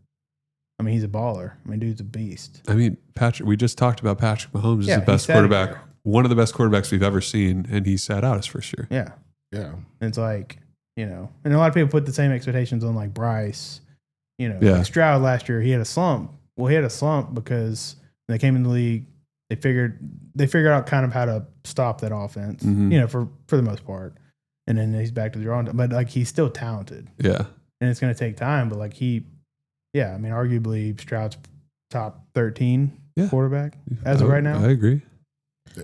I mean, he's a baller. I mean, dude's a beast. I mean, we just talked about Patrick Mahomes is Yeah, the best he sat quarterback, out. one of the best quarterbacks we've ever seen, and he sat out his first year. Yeah. Yeah. And it's like, you know, and a lot of people put the same expectations on like Bryce, you know, Yeah. like Stroud last year, he had a slump, Well, he had a slump because when they came in the league, they figured out kind of how to stop that offense, for the most part. And then he's back to the drawing. But like he's still talented. Yeah. And it's going to take time, but like arguably Stroud's top 13 quarterback as of right now. I agree.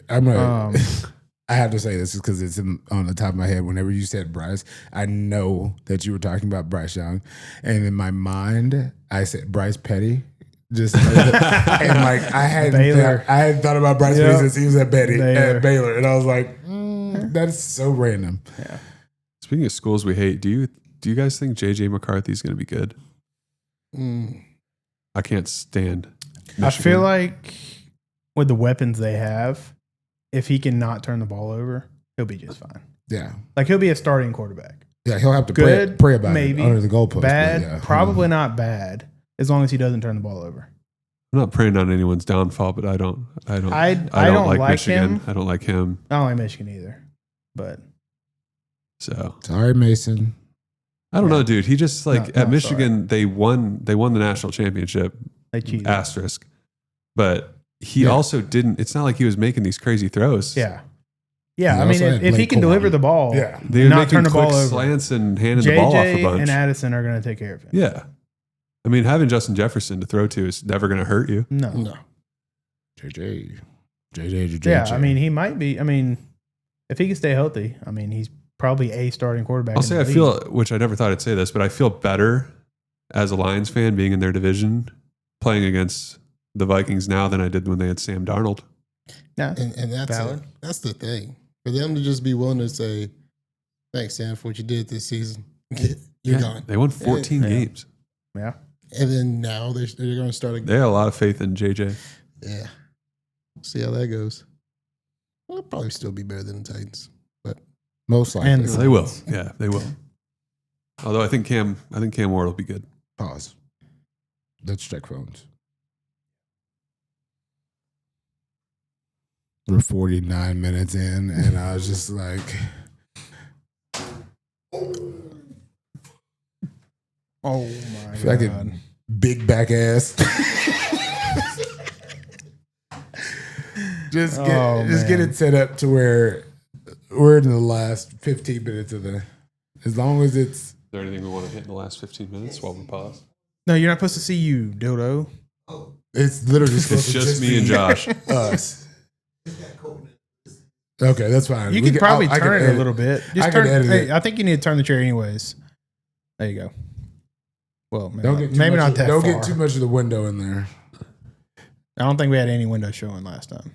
I have to say this is because it's on the top of my head. Whenever you said Bryce, I know that you were talking about Bryce Young, and in my mind, I said Bryce Petty. Just and like I had thought about Bryce Petty since he was at Baylor, and I was like, that is so random. Yeah. Speaking of schools we hate, do you guys think JJ McCarthy is going to be good? I can't stand Michigan. I feel like with the weapons they have, if he can not turn the ball over, he'll be just fine. Yeah. Like he'll be a starting quarterback. Yeah, he'll have to pray about it under the goalpost. Bad, probably not bad, as long as he doesn't turn the ball over. I'm not praying on anyone's downfall, but I don't like Michigan. Him. I don't like him. I don't like Michigan either. But sorry, Mason. I don't know, dude. He just at Michigan, they won the national championship. They cheated. Asterisk. But he also didn't. It's not like he was making these crazy throws. Yeah. Yeah, I mean, if he can deliver the ball, they were not making turn the quick ball over, slants and handing the ball off a bunch. And Addison are going to take care of him. Yeah. I mean, having Justin Jefferson to throw to is never going to hurt you. No. JJ. Yeah, I mean, he might be. I mean, if he can stay healthy, I mean, he's probably a starting quarterback. I'll say I feel, which I never thought I'd say this, but I feel better as a Lions fan being in their division playing against the Vikings now than I did when they had Sam Darnold. Yeah, and that's the thing. For them to just be willing to say, thanks, Sam, for what you did this season. You're gone. They won 14 games. Yeah. And then now they're going to start again. They have a lot of faith in JJ. Yeah. See how that goes. They'll probably still be better than the Titans, but most likely. And they will. Yeah, they will. Although I think Cam Ward will be good. Pause. Let's check phones. We're 49 minutes in, and I was just like, oh my fucking God. Big back ass. Just get it set up to where we're in the last 15 minutes of as long as it's. Is there anything we want to hit in the last 15 minutes while we pause? No, you're not supposed to see you, dildo. It's literally it's just me and Josh. Us. Okay, that's fine. You can probably turn it a little bit. Just turn. I think you need to turn the chair anyways. There you go. Well, maybe not that Don't far. get too much of the window in there. I don't think we had any window showing last time.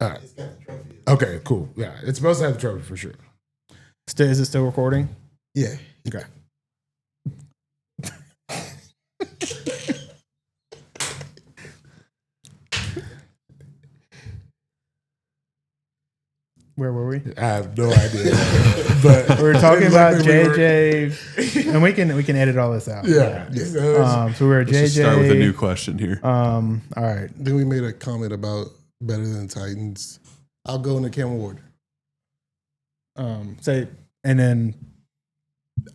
All right. Okay, cool. Yeah, it's supposed to have the trophy for sure. Is it still recording? Yeah. Okay. Where were we? I have no idea. But we were talking about JJ, and we can edit all this out. Yeah. So we were JJ. Let's just start with a new question here. All right. Then we made a comment about better than Titans. I'll go into Cam Ward. Say, and then,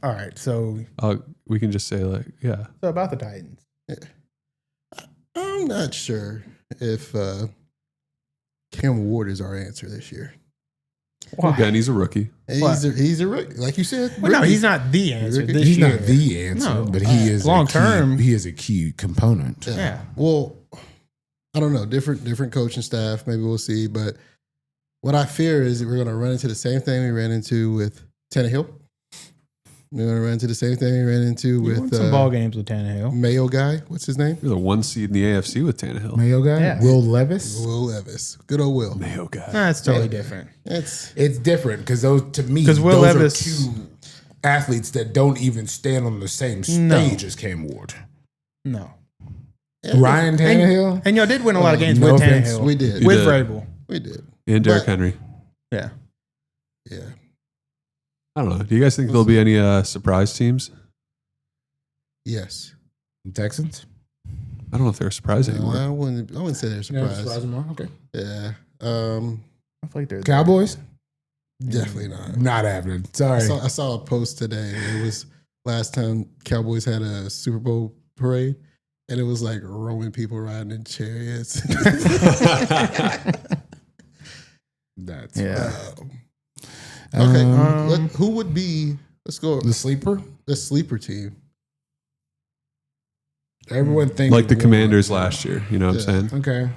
all right. So we can just say So about the Titans. Yeah. I'm not sure if Cam Ward is our answer this year. Why? Again, he's a rookie. He's a rookie, like you said. Well, no, he's not the answer. He's not the answer, but he is long term. He is a key component. Yeah. Well, I don't know. Different coaching staff. Maybe we'll see. But what I fear is that we're going to run into the same thing we ran into with Tannehill. We're going to run into the same thing we ran into with some ball games with Tannehill. Mayo guy. What's his name? You're the 1 seed in the AFC with Tannehill. Mayo guy? Yeah. Will Levis? Will Levis. Good old Will. Mayo guy. That's totally different. It's different because those, to me, Will those Levis, are two athletes that don't even stand on the same stage as Cam Ward. No. Ryan Tannehill? And y'all did win a lot of games no with offense. Tannehill. We did. With Vrabel. We did. And Derrick Henry. Yeah. Yeah. I don't know. Do you guys think there'll be any surprise teams? Yes. Texans? I don't know if they're a surprise anymore. I wouldn't say they're surprised. Okay. Yeah. I feel like they're Cowboys? Definitely not. Not happening. Sorry. I saw a post today. It was last time Cowboys had a Super Bowl parade, and it was like Roman people riding in chariots. That's okay. Who would be? Let's go. the sleeper. The sleeper team. Everyone thinks Like the Commanders last year. You know what I'm saying?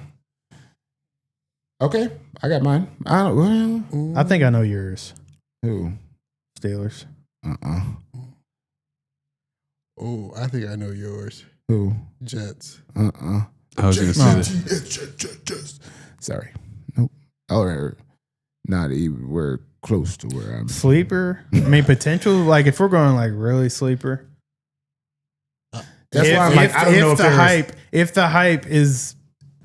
Okay, I got mine. I think I know yours. Who? Steelers. Oh, I think I know yours. Who? Jets. I was going to say this. Sorry. Nope. Or not even. We're close to where I'm. Sleeper. I mean, potential. Like if we're going like really sleeper. That's why I'm like, I don't know if the hype is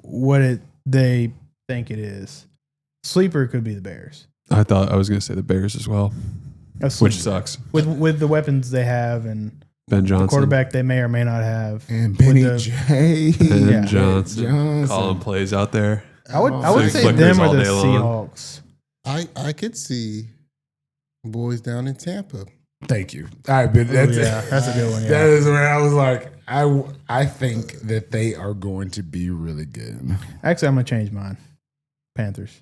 what they think it is, sleeper could be the Bears. I thought I was going to say the Bears as well, which sucks. With the weapons they have and Ben Johnson, the quarterback they may or may not have, and Benny J. Ben Johnson calling plays out there. I would say them or the Seahawks. I could see boys down in Tampa. Thank you. All right, but that's a good one. Yeah. That is where I was like, I think that they are going to be really good. Actually, I'm gonna change mine. Panthers.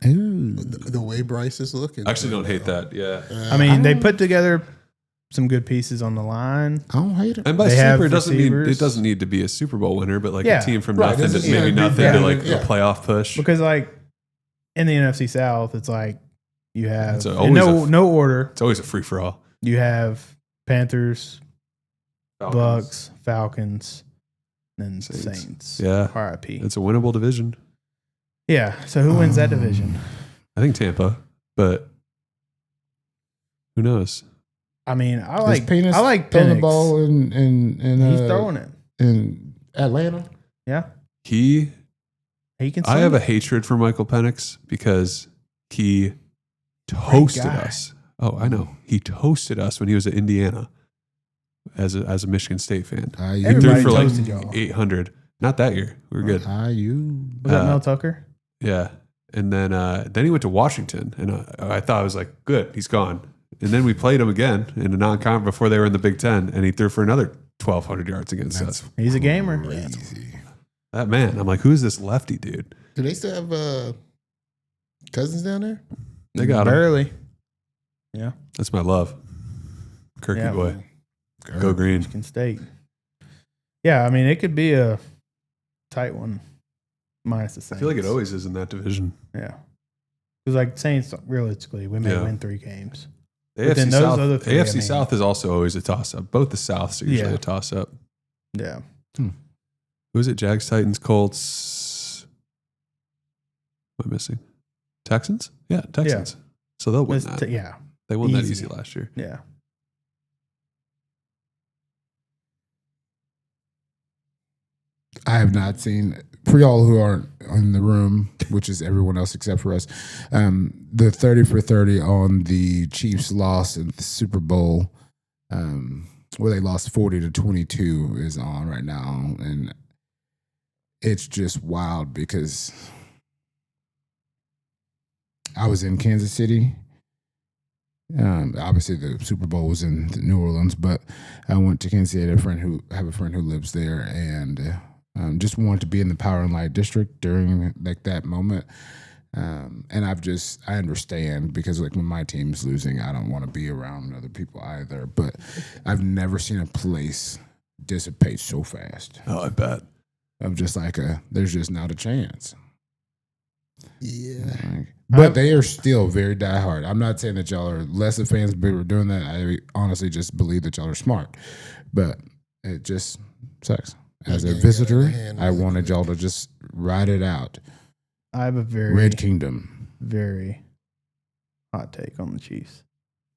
Ooh. The way Bryce is looking. I actually don't hate that. Yeah. I mean, they put together some good pieces on the line. I don't hate it. And by They sleeper, have it doesn't need to be a Super Bowl winner, but like Yeah. a team from Right, nothing this to is- maybe yeah, nothing yeah, to like yeah. a playoff push. Because like in the NFC South, it's like you have It's in always no order. It's always a free for all. You have Panthers, Bucks, Falcons, and Saints. Yeah. R.I.P. It's a winnable division. Yeah. So who wins that division? I think Tampa, but who knows? I mean, I Is like throwing Penix. the ball in He's throwing it. in Atlanta. Yeah. He can. I have a hatred for Michael Penix because he toasted guy. us. Oh, I know. He toasted us when he was at Indiana as a Michigan State fan. He threw Everybody for like toasted y'all. 800. Not that year. We were good. Was that Mel Tucker? Yeah. And then he went to Washington, and I thought I was like, good, he's gone. And then we played him again in a non-con before they were in the Big Ten, and he threw for another 1,200 yards against us. He's a gamer. Crazy. That man, I'm like, who's this lefty dude? Do they still have Cousins down there? They got him. Barely. Yeah. That's my love. Kirky Yeah. boy. Go green. Michigan State. Yeah, I mean, it could be a tight one minus the Saints. I feel like it always is in that division. Yeah. Because, like, Saints, realistically, we may Yeah. win 3 games. The But then AFC, those South, other three, AFC I mean- South is also always a toss-up. Both the Souths are usually Yeah. a toss-up. Yeah. Who is it? Jags, Titans, Colts. What am I missing? Texans? Yeah, Texans. So they'll win that. Yeah. They won that Easy. easy last year. Yeah. I have not seen, for y'all who aren't in the room, which is everyone else except for us, the 30 for 30 on the Chiefs loss in the Super Bowl, where they lost 40-22 is on right now. And it's just wild because I was in Kansas City. Obviously the Super Bowl was in New Orleans, but I went to Kansas City. I have a friend who lives there, and just wanted to be in the Power and Light District during like that moment. And I understand because like when my team's losing, I don't want to be around other people either. But I've never seen a place dissipate so fast. Oh, I bet. Of just like there's just not a chance. Yeah. But they are still very diehard. I'm not saying that y'all are less of fans, but we're doing that. I honestly just believe that y'all are smart. But it just sucks. As a visitor, I wanted y'all to just ride it out. I have a very Red Kingdom. very hot take on the Chiefs.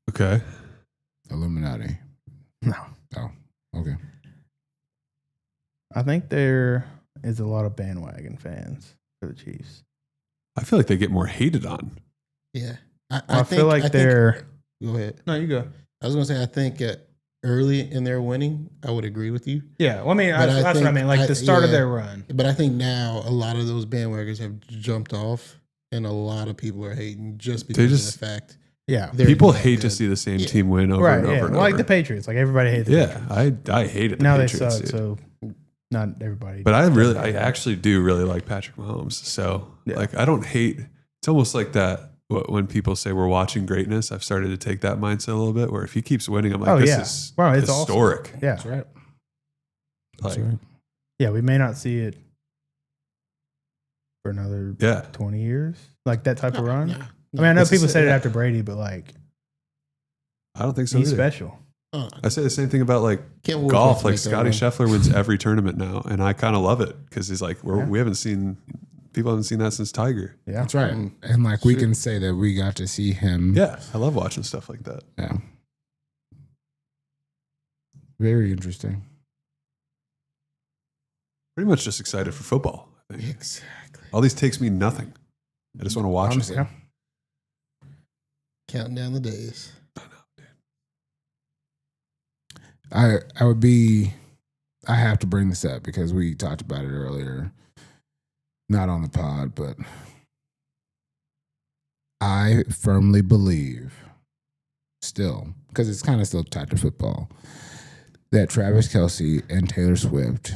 Okay. Illuminati. No. Oh, okay. I think there is a lot of bandwagon fans for the Chiefs. I feel like they get more hated on. Yeah. I feel like they're. Go ahead. No, you go. I was going to say, I think early in their winning, I would agree with you. Yeah. Well, I mean, But that's what I think- mean. Like the start of yeah. their run. But I think now a lot of those bandwagons have jumped off, and a lot of people are hating just because just- of the fact. Yeah. they're People that hate to good. see the same Yeah. team win over Right. and over Yeah. and Well, like over. the Patriots. Like everybody hates the Yeah, Patriots. I hated the Now they Patriots, suck. dude. So Not everybody. But I actually do really like Patrick Mahomes. So like, I don't hate. It's almost like that. When people say we're watching greatness, I've started to take that mindset a little bit. Where if he keeps winning, I'm like, this is it's historic. Awesome. Yeah, That's right. Like, yeah, we may not see it for another 20 years, like that type of run. Yeah. I mean, I know people said it after Brady, but like, I don't think so. He's either. special. I say the same thing about like golf. Like Scotty Scheffler wins every tournament now, and I kind of love it because he's like, we haven't seen. People haven't seen that since Tiger. Yeah, that's right. And like we can say that we got to see him. Yeah, I love watching stuff like that. Yeah, very interesting. Pretty much just excited for football. I think. Exactly. All these takes mean nothing. I just want to watch it. Yeah. Counting down the days. I have to bring this up because we talked about it earlier, not on the pod, but I firmly believe still, because it's kind of still tied to football, that Travis Kelce and Taylor Swift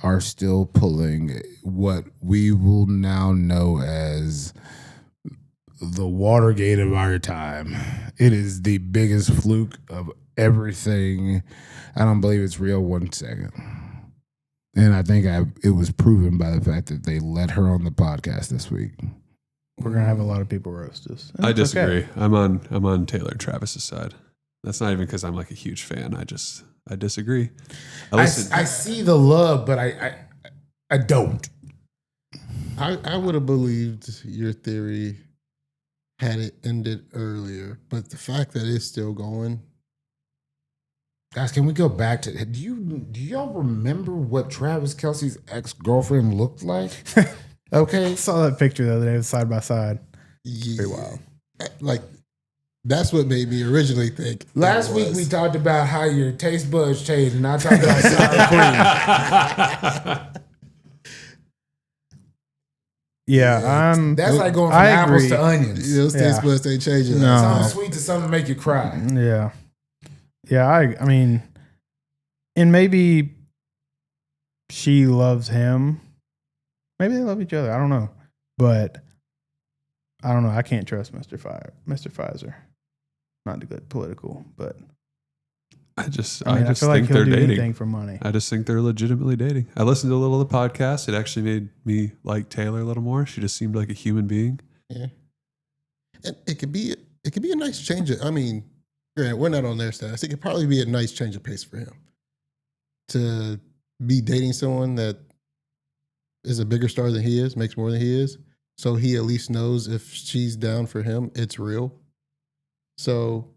are still pulling what we will now know as the Watergate of our time. It is the biggest fluke of everything. I don't believe it's real 1 second. And I think it was proven by the fact that they let her on the podcast this week. We're gonna have a lot of people roast us. I disagree. Okay. I'm on Taylor and Travis's side. That's not even because I'm like a huge fan. I disagree. I see the love, but I don't. I would have believed your theory had it ended earlier, but the fact that it's still going. Guys, can we go back to? Do y'all remember what Travis Kelce's ex-girlfriend looked like? Okay, I saw that picture the other day, side by side. Yeah. Pretty wild. Like that's what made me originally think. Last week we talked about how your taste buds changed, and I talked about sour cream. Yeah, that's like going from apples to onions. Those taste buds ain't changing. No. Something sweet to something to make you cry. Yeah. Yeah, I mean, and maybe she loves him. Maybe they love each other. I don't know. But I don't know. I can't trust Mr. Pfizer. Not to get political, but I just feel think like he'll they're do dating. anything for money. I just think they're legitimately dating. I listened to a little of the podcast. It actually made me like Taylor a little more. She just seemed like a human being. Yeah. And it could be a nice change. I mean, granted, we're not on their status. It could probably be a nice change of pace for him to be dating someone that is a bigger star than he is, makes more than he is. So he at least knows if she's down for him, it's real. So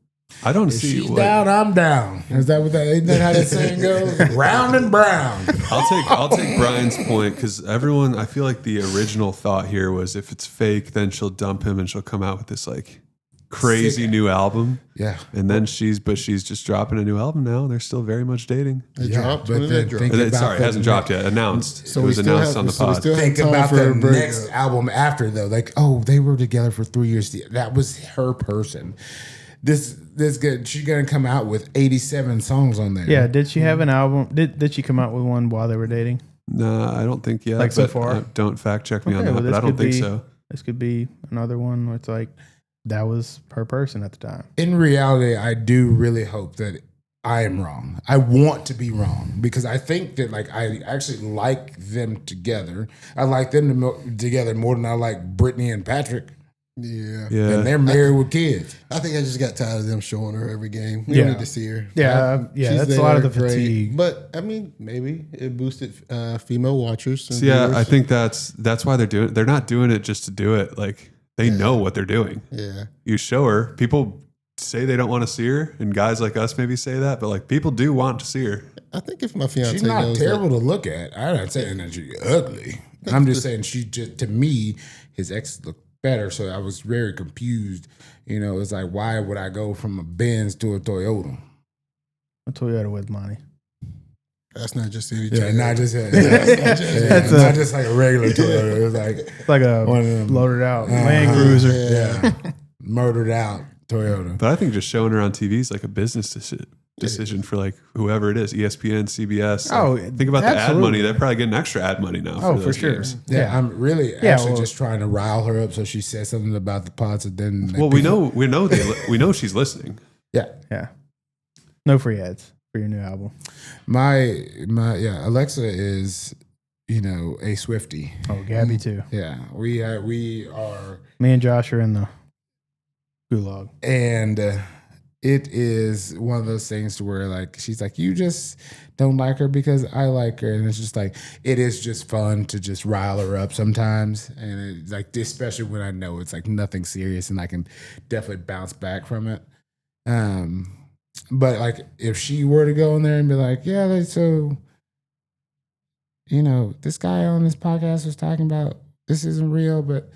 I don't if see she's down, I'm down. Is that isn't that how that saying goes? Round and brown. I'll take Brian's point because I feel like the original thought here was if it's fake, then she'll dump him and she'll come out with this like crazy new album. Yeah. And then she's just dropping a new album now. They're still very much dating. It dropped. When did it drop? Sorry, it hasn't dropped yet. Announced. So it was announced on the pod. Think about the next album after though. Like, oh, they were together for 3 years. That was her person. This good. She's gonna come out with 87 songs on there. Yeah. Did she have an album? Did she come out with one while they were dating? No, I don't think yet. Like so far? Don't fact check me on that, but I don't think so. This could be another one where it's like that was her person at the time. In reality, I do really hope that I am wrong. I want to be wrong because I think that like I actually like them together. I like them together more than I like Brittany and Patrick. Yeah. And they're married with kids. I think I just got tired of them showing her every game. We don't need to see her. Yeah. That's a lot of the fatigue. But I mean, maybe it boosted female watchers. So, yeah, I think that's why they're doing it. They're not doing it just to do it. Like they know what they're doing. Yeah. You show her. People say they don't want to see her, and guys like us maybe say that, but like people do want to see her. I think if my fiance she's not knows terrible to look at. I'm not saying that she's ugly. I'm just saying she just, to me, his ex looked better. So I was very confused. You know, it's like, why would I go from a Benz to a Toyota? A Toyota with money. That's not just any Toyota. Not just not just like a regular Toyota. It's like a loaded out Land Cruiser. Yeah. Murdered out Toyota. But I think just showing her on TV is like a business decision for like whoever it is, ESPN, CBS. Oh, think about the ad money. They're probably getting extra ad money now. Oh, for for those sure. games. Yeah, I'm really just trying to rile her up so she says something about the pods, and then We know she's listening. Yeah. No free ads for your new album. My Alexa is, a Swiftie. Oh, Gabby too. Yeah, we are. Me and Josh are in the gulag. And it is one of those things to where like she's like, you just don't like her because I like her, and it's just like it is just fun to just rile her up sometimes, and it's like especially when I know it's like nothing serious and I can definitely bounce back from it. But like if she were to go in there and be like, yeah, so this guy on this podcast was talking about this isn't real, but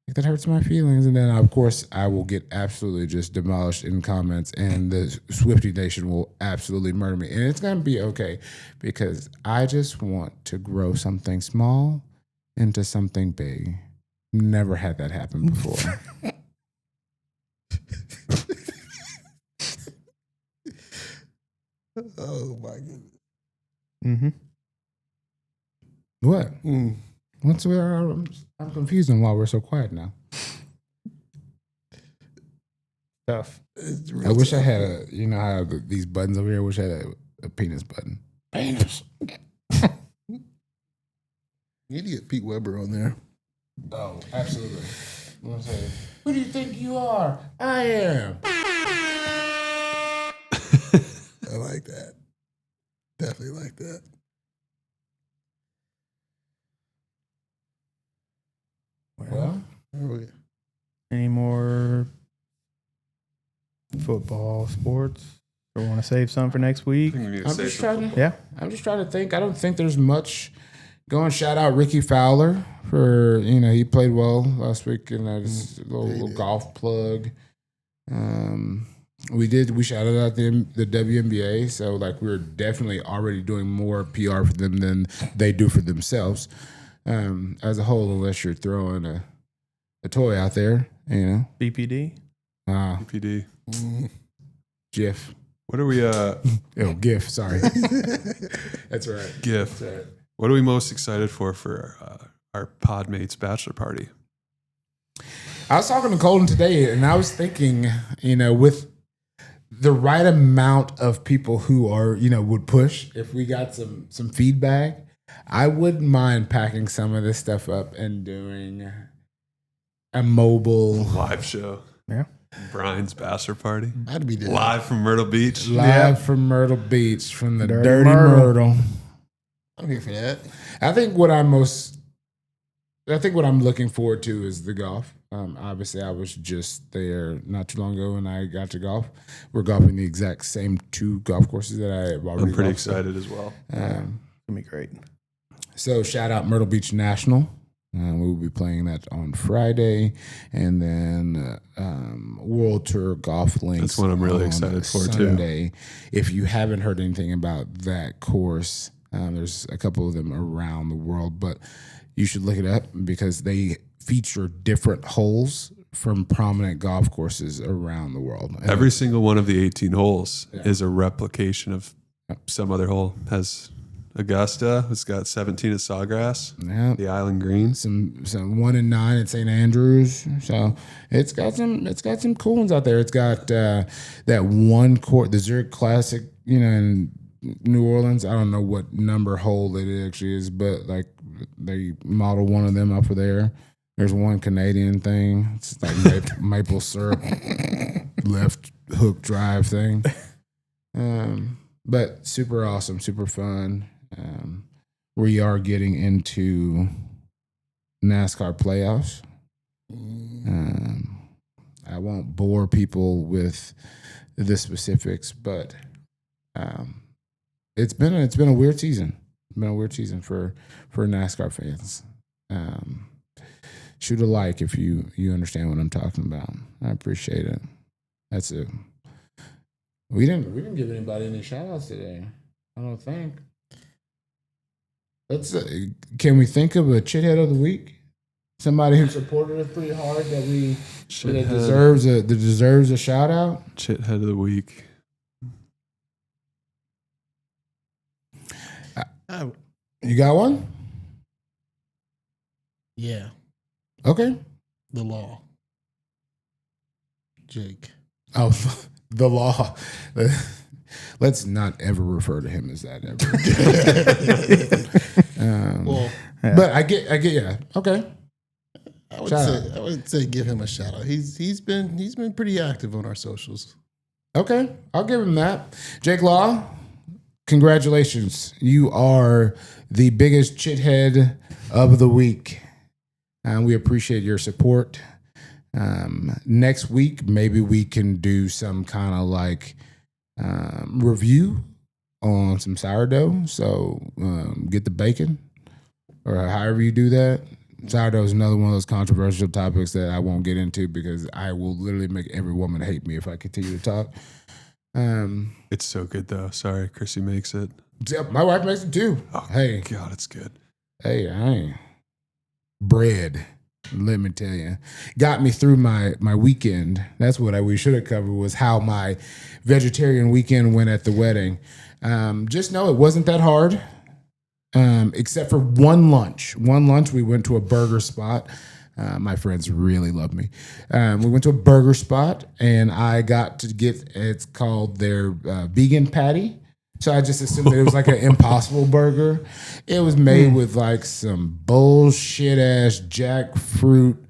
that hurts my feelings. And then, of course, I will get absolutely just demolished in comments, and the Swiftie Nation will absolutely murder me. And it's going to be okay because I just want to grow something small into something big. Never had that happen before. Oh, my goodness. Mm-hmm. What? I'm confused on why we're so quiet now. Tough. I wish I had how these buttons over here. I wish I had a penis button. Penis. You need to get Pete Weber on there. Oh, absolutely. I'm gonna say, who do you think you are? I am. I like that. Definitely like that. Well, Any more football sports? Or want to save some for next week? I'm just trying to think. I don't think there's much going. Shout out Ricky Fowler for he played well last week in just a little golf plug. We shouted out the WNBA, so like we're definitely already doing more PR for them than they do for themselves. As a whole, unless you're throwing a toy out there, BPD? BPD. GIF. What are we GIF, sorry. That's right. GIF. That's right. What are we most excited for our Podmates bachelor party? I was talking to Colton today, and I was thinking, with the right amount of people who are, would push, if we got some feedback, I wouldn't mind packing some of this stuff up and doing a mobile live show. Yeah. Brian's bachelor party. That'd be down. Live from Myrtle Beach. From Myrtle Beach, from the Dirty Myrtle. I'm here for that. I think what I'm looking forward to is the golf. Obviously, I was just there not too long ago, and I got to golf. We're golfing the exact same 2 golf courses that I have already. I'm pretty excited as well. Gonna be great. So shout out Myrtle Beach National. We will be playing that on Friday, and then World Tour Golf Links. That's what I'm really excited for Sunday. too. If you haven't heard anything about that course, there's a couple of them around the world, but you should look it up because they feature different holes from prominent golf courses around the world. And every single one of the 18 holes is a replication of some other hole. Has Augusta, it's got 17 at Sawgrass, the Island Green, some 1 and 9 at St. Andrews. So it's got some cool ones out there. It's got that one court, the Zurich Classic, in New Orleans. I don't know what number hole it actually is, but like they model one of them up for there. There's one Canadian thing. It's like maple syrup left hook drive thing. But super awesome, super fun. We are getting into NASCAR playoffs. I won't bore people with the specifics, but it's been a weird season. It's been a weird season for NASCAR fans. Shoot a like if you understand what I'm talking about. I appreciate it. That's it. We didn't give anybody any shout outs today. I don't think. Let's can we think of a chithead of the week? Somebody who supported us pretty hard that deserves a shout out. Chithead of the week. You got one? Yeah, Okay. the law. Jake. Oh, the law. Let's not ever refer to him as that ever. But I get, yeah. Okay. I would say give him a shout out. He's been pretty active on our socials. Okay, I'll give him that. Jake Law, congratulations. You are the biggest chithead of the week. We appreciate your support. Next week, maybe we can do some kind of like review on some sourdough. So get the bacon or however you do that. Sourdough is another one of those controversial topics that I won't get into because I will literally make every woman hate me if I continue to talk. It's so good though. Sorry, Chrissy makes it. Yeah, my wife makes it too. Oh, hey, God, it's good. Hey, bread. Let me tell you, got me through my weekend. That's what we should have covered was how my vegetarian weekend went at the wedding. Just know it wasn't that hard. Except for one lunch. We went to a burger spot. My friends really love me. We went to a burger spot, and I got to get, it's called their vegan patty. So I just assumed that it was like an Impossible burger. It was made with like some bullshit ass jackfruit,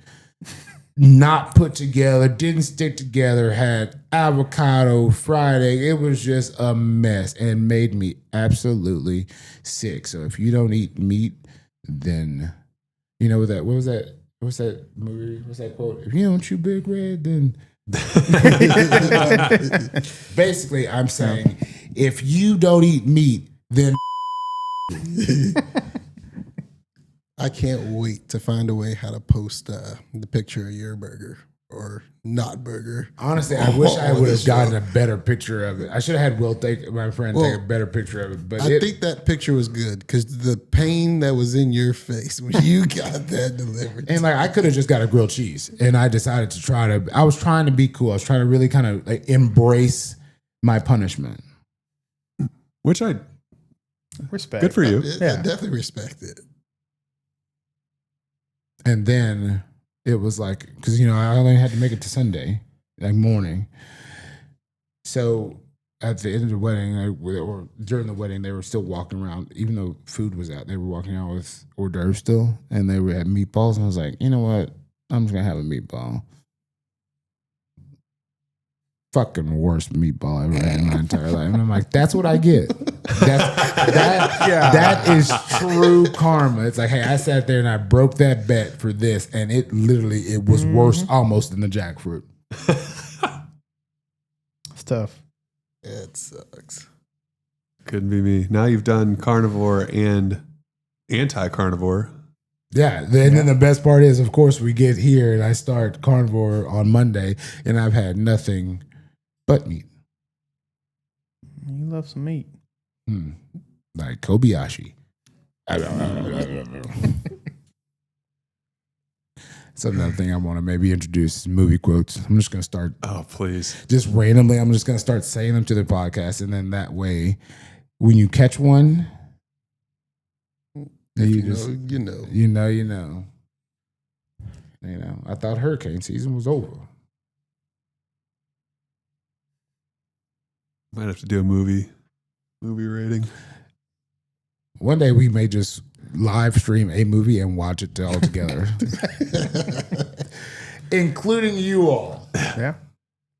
not put together, didn't stick together, had avocado, fried egg. It was just a mess and made me absolutely sick. So if you don't eat meat, then you know what was that? What's that movie? What's that quote? If you don't chew Big Red, then basically I'm saying if you don't eat meat, then I can't wait to find a way how to post the picture of your burger or not burger. Honestly, I wish I would have gotten a better picture of it. I should have had Will my friend take a better picture of it. But I think that picture was good because the pain that was in your face when you got that delivered. And like I could have just got a grilled cheese, and I decided to I was trying to be cool. I was trying to really kind of like embrace my punishment. Which I respect. Good for you. I definitely respect it. And then it was like, because, I only had to make it to Sunday, like morning. So at the end of the wedding, or during the wedding, they were still walking around, even though food was out, they were walking out with hors d'oeuvres still, and they had meatballs. And I was like, you know what? I'm just going to have a meatball. Fucking worst meatball I ever had in my entire life. And I'm like, that's what I get. That is true karma. It's like, hey, I sat there and I broke that bet for this, and it was worse almost than the jackfruit. It's tough. It sucks. Couldn't be me. Now you've done carnivore and anti-carnivore. Yeah, then the best part is, of course, we get here and I start carnivore on Monday, and I've had nothing but meat. You love some meat. Like Kobayashi. So another thing I want to maybe introduce is movie quotes. I'm just going to start. Oh, please. Just randomly, I'm just going to start saying them to the podcast, and then that way, when you catch one, you know. I thought hurricane season was over. Might have to do a movie rating. One day we may just live stream a movie and watch it all together, including you all. Yeah,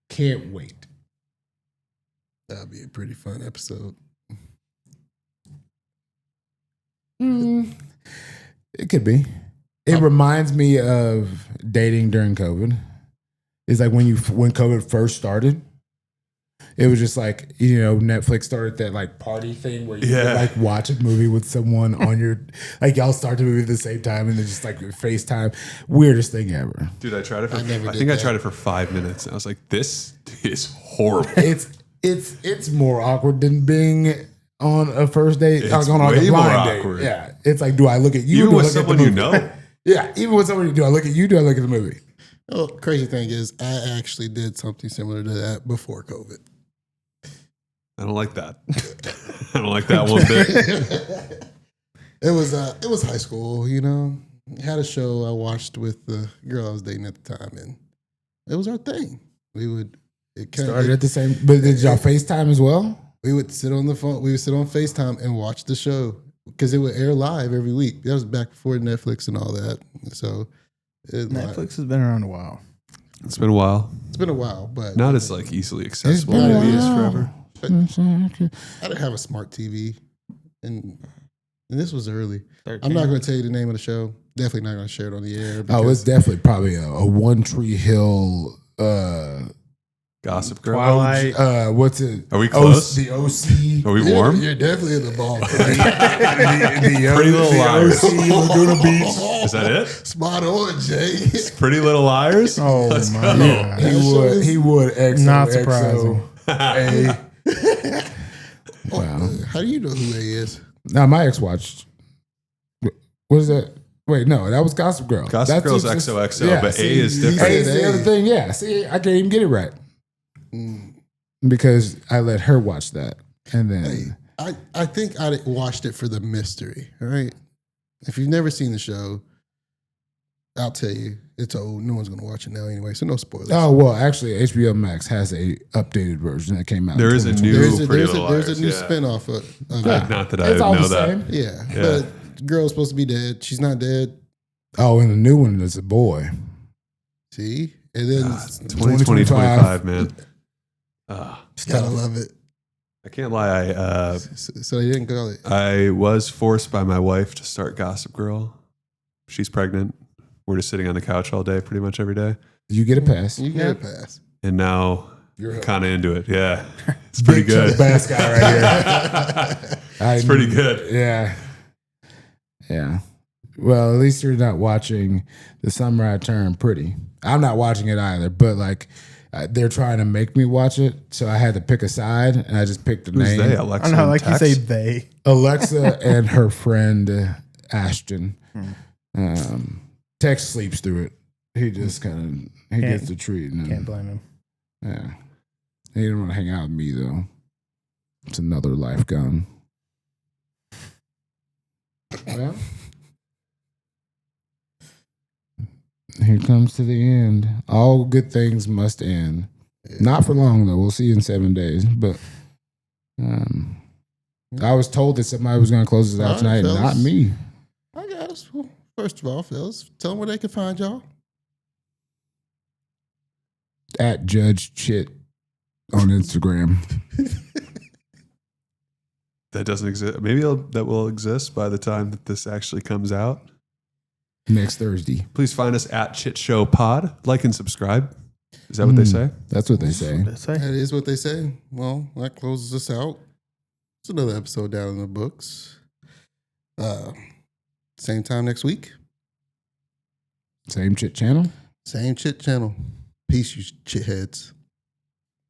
can't wait. That'd be a pretty fun episode. It could be. It reminds me of dating during COVID. It's like when COVID first started. It was just like, Netflix started that like party thing where you could like watch a movie with someone on your, like y'all start the movie at the same time and then just like FaceTime. Weirdest thing ever. Dude, I tried it I tried it for 5 minutes. And I was like, this is horrible. It's more awkward than being on a first date. It's on way a more blind awkward. date. Yeah. It's like, do I look at you? Even with someone you know? Yeah. Even with someone, do I look at you? Do I look at the movie? Oh, crazy thing is I actually did something similar to that before COVID. I don't like that. I don't like that one bit. It was high school, you know. Had a show I watched with the girl I was dating at the time, and it was our thing. Started at the same, but did y'all FaceTime as well? We would sit on the phone. We would sit on FaceTime and watch the show because it would air live every week. That was back before Netflix and all that. So Netflix has been around a while. It's been a while. It's been a while, but Not as like easily accessible. been a Maybe it's while. forever. I didn't have a smart TV, and this was early. 13. I'm not going to tell you the name of the show. Definitely not going to share it on the air. Oh, it's definitely probably a One Tree Hill. Gossip Girl. Twilight. What's it? Are we close? The OC. Are we warm? You're definitely in the ball. Pretty Little Liars. OC, Laguna Beach. Is that it? Spot on, Jay. Pretty Little Liars? Oh Let's my go. God. He would. XO, Not surprising. A. Wow. How do you know who A is? Now my ex watched. What is that? Wait, no, that was Gossip Girl. Gossip Girl's just- XOXO, but A see, is A different. is the other thing. Yeah, see, I can't even get it right because I let her watch that, and then I think I watched it for the mystery. All right. If you've never seen the show, I'll tell you, it's old. No one's going to watch it now anyway, so no spoilers. oh well, actually, HBO Max has a updated version that came out. There in is a 2020. new Pretty Little there's Liars. a new Yeah. spinoff of Yeah. it. Not that I It's all know the that. same. Yeah, Yeah. but the girl's supposed to be dead. She's not dead. Oh, and the new one is a boy. See? And then 2020, 25, man. gotta love it. I can't lie. So they didn't call it. I was forced by my wife to start Gossip Girl. She's pregnant. We're just sitting on the couch all day, pretty much every day. You get a pass. You get a pass. And now You're kind of into it. Yeah. It's pretty good. Bass guy right here. It's pretty good. Yeah. Yeah. Well, at least you're not watching The Summer I Turned Pretty. I'm not watching it either, but like they're trying to make me watch it, so I had to pick a side, and I just picked the Who's name. they? I Alexa don't know, and like Tex? you say they. Alexa and her friend Ashton. Tex sleeps through it. He just kind of gets the treat. And, Can't blame him. Yeah. He didn't want to hang out with me though. It's another life gone. Well, here comes to the end. All good things must end. Not for long though. We'll see you in 7 days. But I was told that somebody was going to close this out All right, tonight. Not fellas. me. I guess. Well, first of all, fellas, tell them where they can find y'all. At Judge Chit on Instagram. That doesn't exist. Maybe that will exist by the time that this actually comes out. Next Thursday. Please find us at Chit Show Pod. Like and subscribe. Is that what they say? That's what they say. That's it. That is what they say. Well, that closes us out. It's another episode down in the books. Same time next week. Same Chit channel. Same Chit channel. Peace, you chit heads.